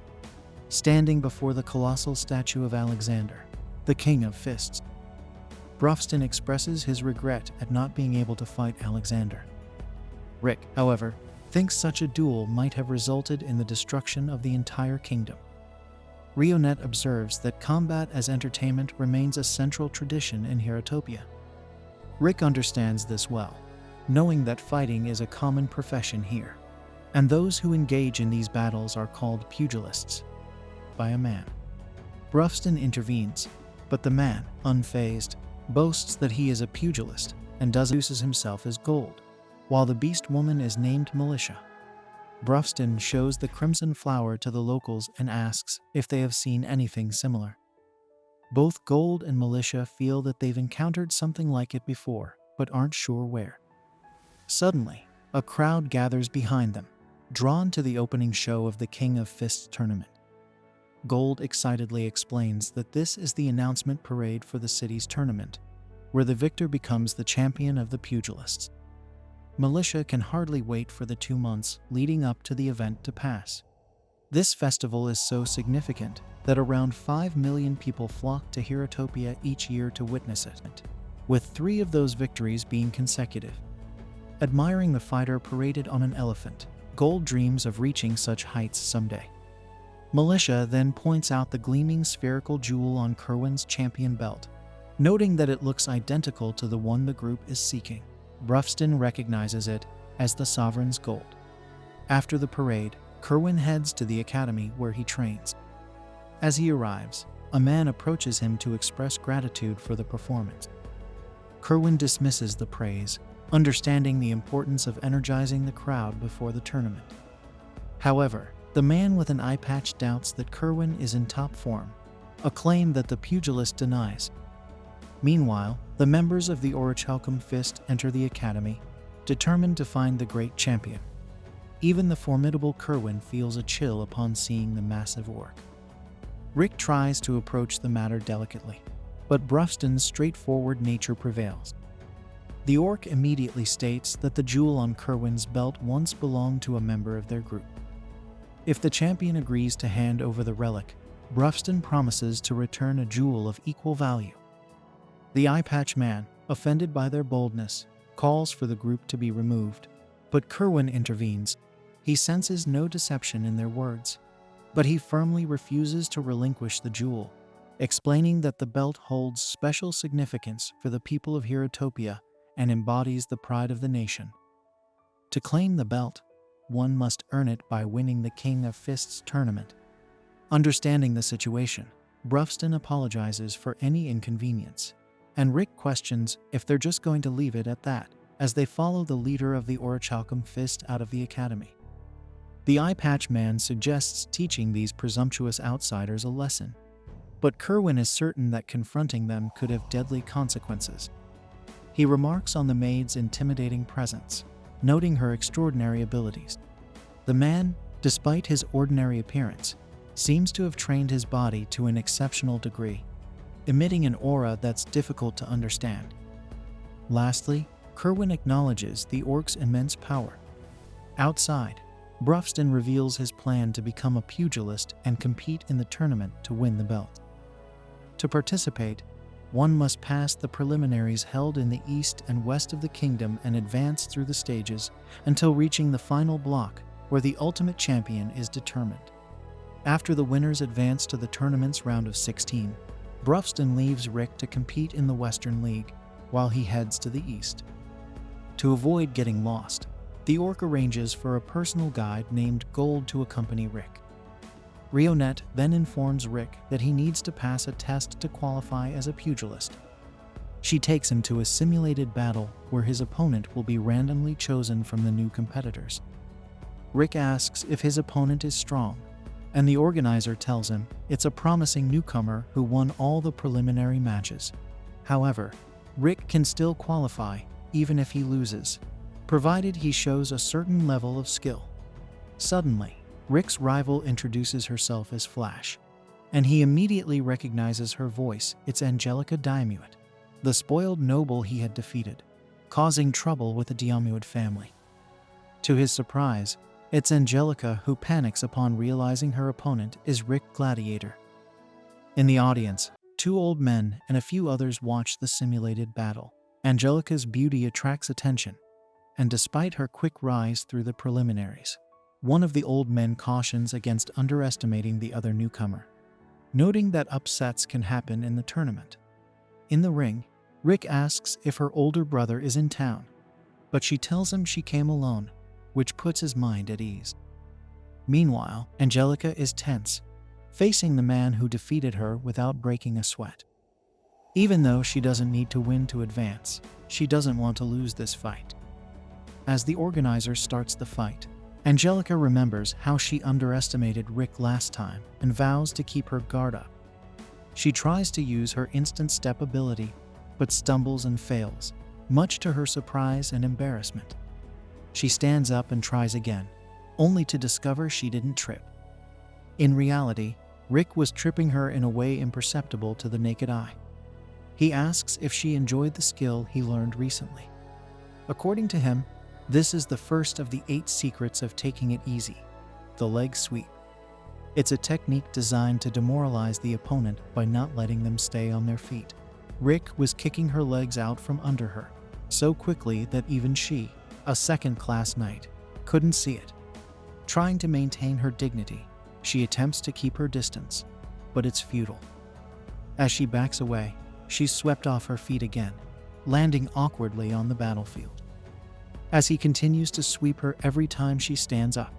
Standing before the colossal statue of Alexander, the King of Fists, Brufston expresses his regret at not being able to fight Alexander. Rick, however, thinks such a duel might have resulted in the destruction of the entire kingdom. Rionet observes that combat as entertainment remains a central tradition in Heratopia. Rick understands this well, knowing that fighting is a common profession here, and those who engage in these battles are called pugilists by a man. Brufston intervenes, but the man, unfazed, boasts that he is a pugilist and introduces himself as Gold, while the beast woman is named Militia. Brufston shows the crimson flower to the locals and asks if they have seen anything similar. Both Gold and Militia feel that they've encountered something like it before, but aren't sure where. Suddenly, a crowd gathers behind them, drawn to the opening show of the King of Fists tournament. Gold excitedly explains that this is the announcement parade for the city's tournament, where the victor becomes the champion of the pugilists. Militia can hardly wait for the 2 months leading up to the event to pass. This festival is so significant that around 5 million people flock to Heratopia each year to witness it, with 3 of those victories being consecutive. Admiring the fighter paraded on an elephant, Gold dreams of reaching such heights someday. Militia then points out the gleaming spherical jewel on Kerwin's champion belt, noting that it looks identical to the one the group is seeking. Brufston recognizes it as the Sovereign's gold. After the parade, Kerwin heads to the academy where he trains. As he arrives, a man approaches him to express gratitude for the performance. Kerwin dismisses the praise, understanding the importance of energizing the crowd before the tournament. However, the man with an eye patch doubts that Kerwin is in top form, a claim that the pugilist denies. Meanwhile, the members of the Orichalcum Fist enter the academy, determined to find the great champion. Even the formidable Kerwin feels a chill upon seeing the massive orc. Rick tries to approach the matter delicately, but Brufston's straightforward nature prevails. The orc immediately states that the jewel on Kerwin's belt once belonged to a member of their group. If the champion agrees to hand over the relic, Brufston promises to return a jewel of equal value. The eye patch man, offended by their boldness, calls for the group to be removed, but Kerwin intervenes. He senses no deception in their words, but he firmly refuses to relinquish the jewel, explaining that the belt holds special significance for the people of Heratopia and embodies the pride of the nation. To claim the belt, one must earn it by winning the King of Fists tournament. Understanding the situation, Brufston apologizes for any inconvenience, and Rick questions if they're just going to leave it at that, as they follow the leader of the Orichalcum Fist out of the academy. The eye patch man suggests teaching these presumptuous outsiders a lesson, but Kerwin is certain that confronting them could have deadly consequences. He remarks on the maid's intimidating presence, noting her extraordinary abilities. The man, despite his ordinary appearance, seems to have trained his body to an exceptional degree, emitting an aura that's difficult to understand. Lastly, Kerwin acknowledges the orc's immense power. Outside, Brufston reveals his plan to become a pugilist and compete in the tournament to win the belt. To participate, one must pass the preliminaries held in the east and west of the kingdom and advance through the stages until reaching the final block, where the ultimate champion is determined. After the winners advance to the tournament's round of 16, Brufston leaves Rick to compete in the Western League, while he heads to the east. To avoid getting lost, The orc arranges for a personal guide named Gold to accompany Rick. Rionet then informs Rick that he needs to pass a test to qualify as a pugilist. She takes him to a simulated battle where his opponent will be randomly chosen from the new competitors. Rick asks if his opponent is strong, and the organizer tells him it's a promising newcomer who won all the preliminary matches. However, Rick can still qualify even if he loses, provided he shows a certain level of skill. Suddenly, Rick's rival introduces herself as Flash, and he immediately recognizes her voice. It's Angelica Diamuit, the spoiled noble he had defeated, causing trouble with the Diamuit family. To his surprise, it's Angelica who panics upon realizing her opponent is Rick Gladiator. In the audience, two old men and a few others watch the simulated battle. Angelica's beauty attracts attention, and despite her quick rise through the preliminaries, one of the old men cautions against underestimating the other newcomer, noting that upsets can happen in the tournament. In the ring, Rick asks if her older brother is in town, but she tells him she came alone, which puts his mind at ease. Meanwhile, Angelica is tense, facing the man who defeated her without breaking a sweat. Even though she doesn't need to win to advance, she doesn't want to lose this fight. As the organizer starts the fight, Angelica remembers how she underestimated Rick last time and vows to keep her guard up. She tries to use her instant step ability, but stumbles and fails, much to her surprise and embarrassment. She stands up and tries again, only to discover she didn't trip. In reality, Rick was tripping her in a way imperceptible to the naked eye. He asks if she enjoyed the skill he learned recently. According to him, this is the first of the 8 secrets of taking it easy, the leg sweep. It's a technique designed to demoralize the opponent by not letting them stay on their feet. Rick was kicking her legs out from under her, so quickly that even she, a second-class knight, couldn't see it. Trying to maintain her dignity, she attempts to keep her distance, but it's futile. As she backs away, she's swept off her feet again, landing awkwardly on the battlefield. As he continues to sweep her every time she stands up,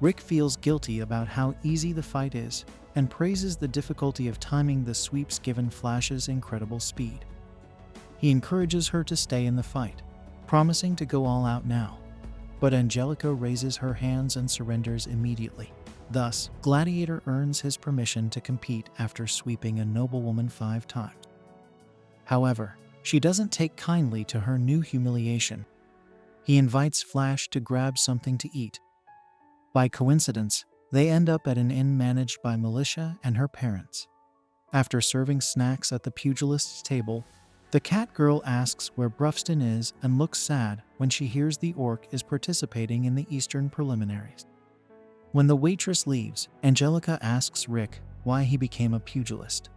Rick feels guilty about how easy the fight is and praises the difficulty of timing the sweeps given Flash's incredible speed. He encourages her to stay in the fight, promising to go all out now, but Angelica raises her hands and surrenders immediately. Thus, Gladiator earns his permission to compete after sweeping a noblewoman 5 times. However, she doesn't take kindly to her new humiliation. He invites Flash to grab something to eat. By coincidence, they end up at an inn managed by Militia and her parents. After serving snacks at the pugilist's table, the cat girl asks where Brufston is and looks sad when she hears the orc is participating in the Eastern preliminaries. When the waitress leaves, Angelica asks Rick why he became a pugilist,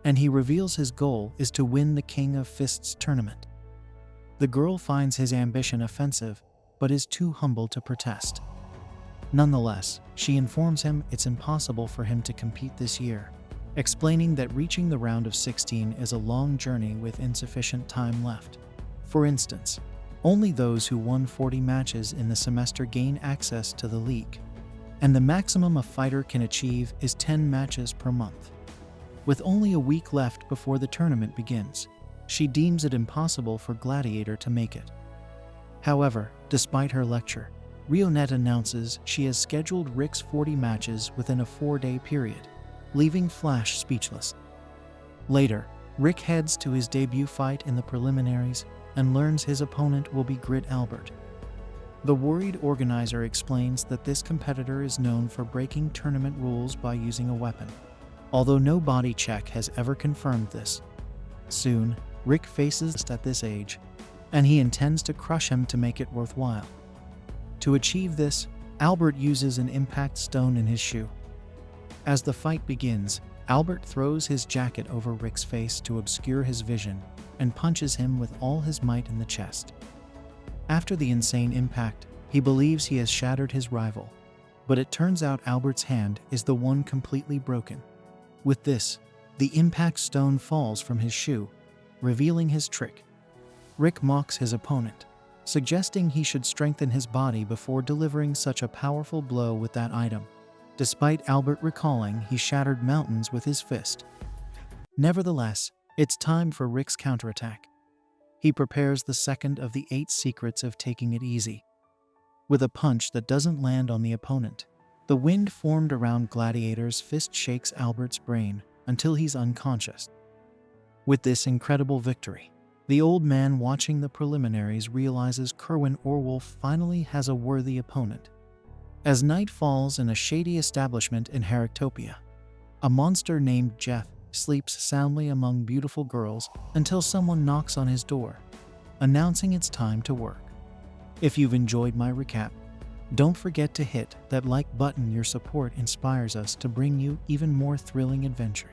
and he reveals his goal is to win the King of Fists tournament. The girl finds his ambition offensive, but is too humble to protest. Nonetheless, she informs him it's impossible for him to compete this year, explaining that reaching the round of 16 is a long journey with insufficient time left. For instance, only those who won 40 matches in the semester gain access to the league, and the maximum a fighter can achieve is 10 matches per month. With only a week left before the tournament begins, she deems it impossible for Gladiator to make it. However, despite her lecture, Rionet announces she has scheduled Rick's 40 matches within a 4-day period, leaving Flash speechless. Later, Rick heads to his debut fight in the preliminaries and learns his opponent will be Grit Albert. The worried organizer explains that this competitor is known for breaking tournament rules by using a weapon, although no body check has ever confirmed this. Soon, Rick faces at this age, and he intends to crush him to make it worthwhile. To achieve this, Albert uses an impact stone in his shoe. As the fight begins, Albert throws his jacket over Rick's face to obscure his vision and punches him with all his might in the chest. After the insane impact, he believes he has shattered his rival, but it turns out Albert's hand is the one completely broken. With this, the impact stone falls from his shoe, revealing his trick. Rick mocks his opponent, suggesting he should strengthen his body before delivering such a powerful blow with that item, despite Albert recalling he shattered mountains with his fist. Nevertheless, it's time for Rick's counterattack. He prepares the second of the 8 secrets of taking it easy. With a punch that doesn't land on the opponent, the wind formed around Gladiator's fist shakes Albert's brain until he's unconscious. With this incredible victory, the old man watching the preliminaries realizes Kerwin Orwolf finally has a worthy opponent. As night falls in a shady establishment in Heractopia, a monster named Jeff sleeps soundly among beautiful girls until someone knocks on his door, announcing it's time to work. If you've enjoyed my recap, don't forget to hit that like button. Your support inspires us to bring you even more thrilling adventures.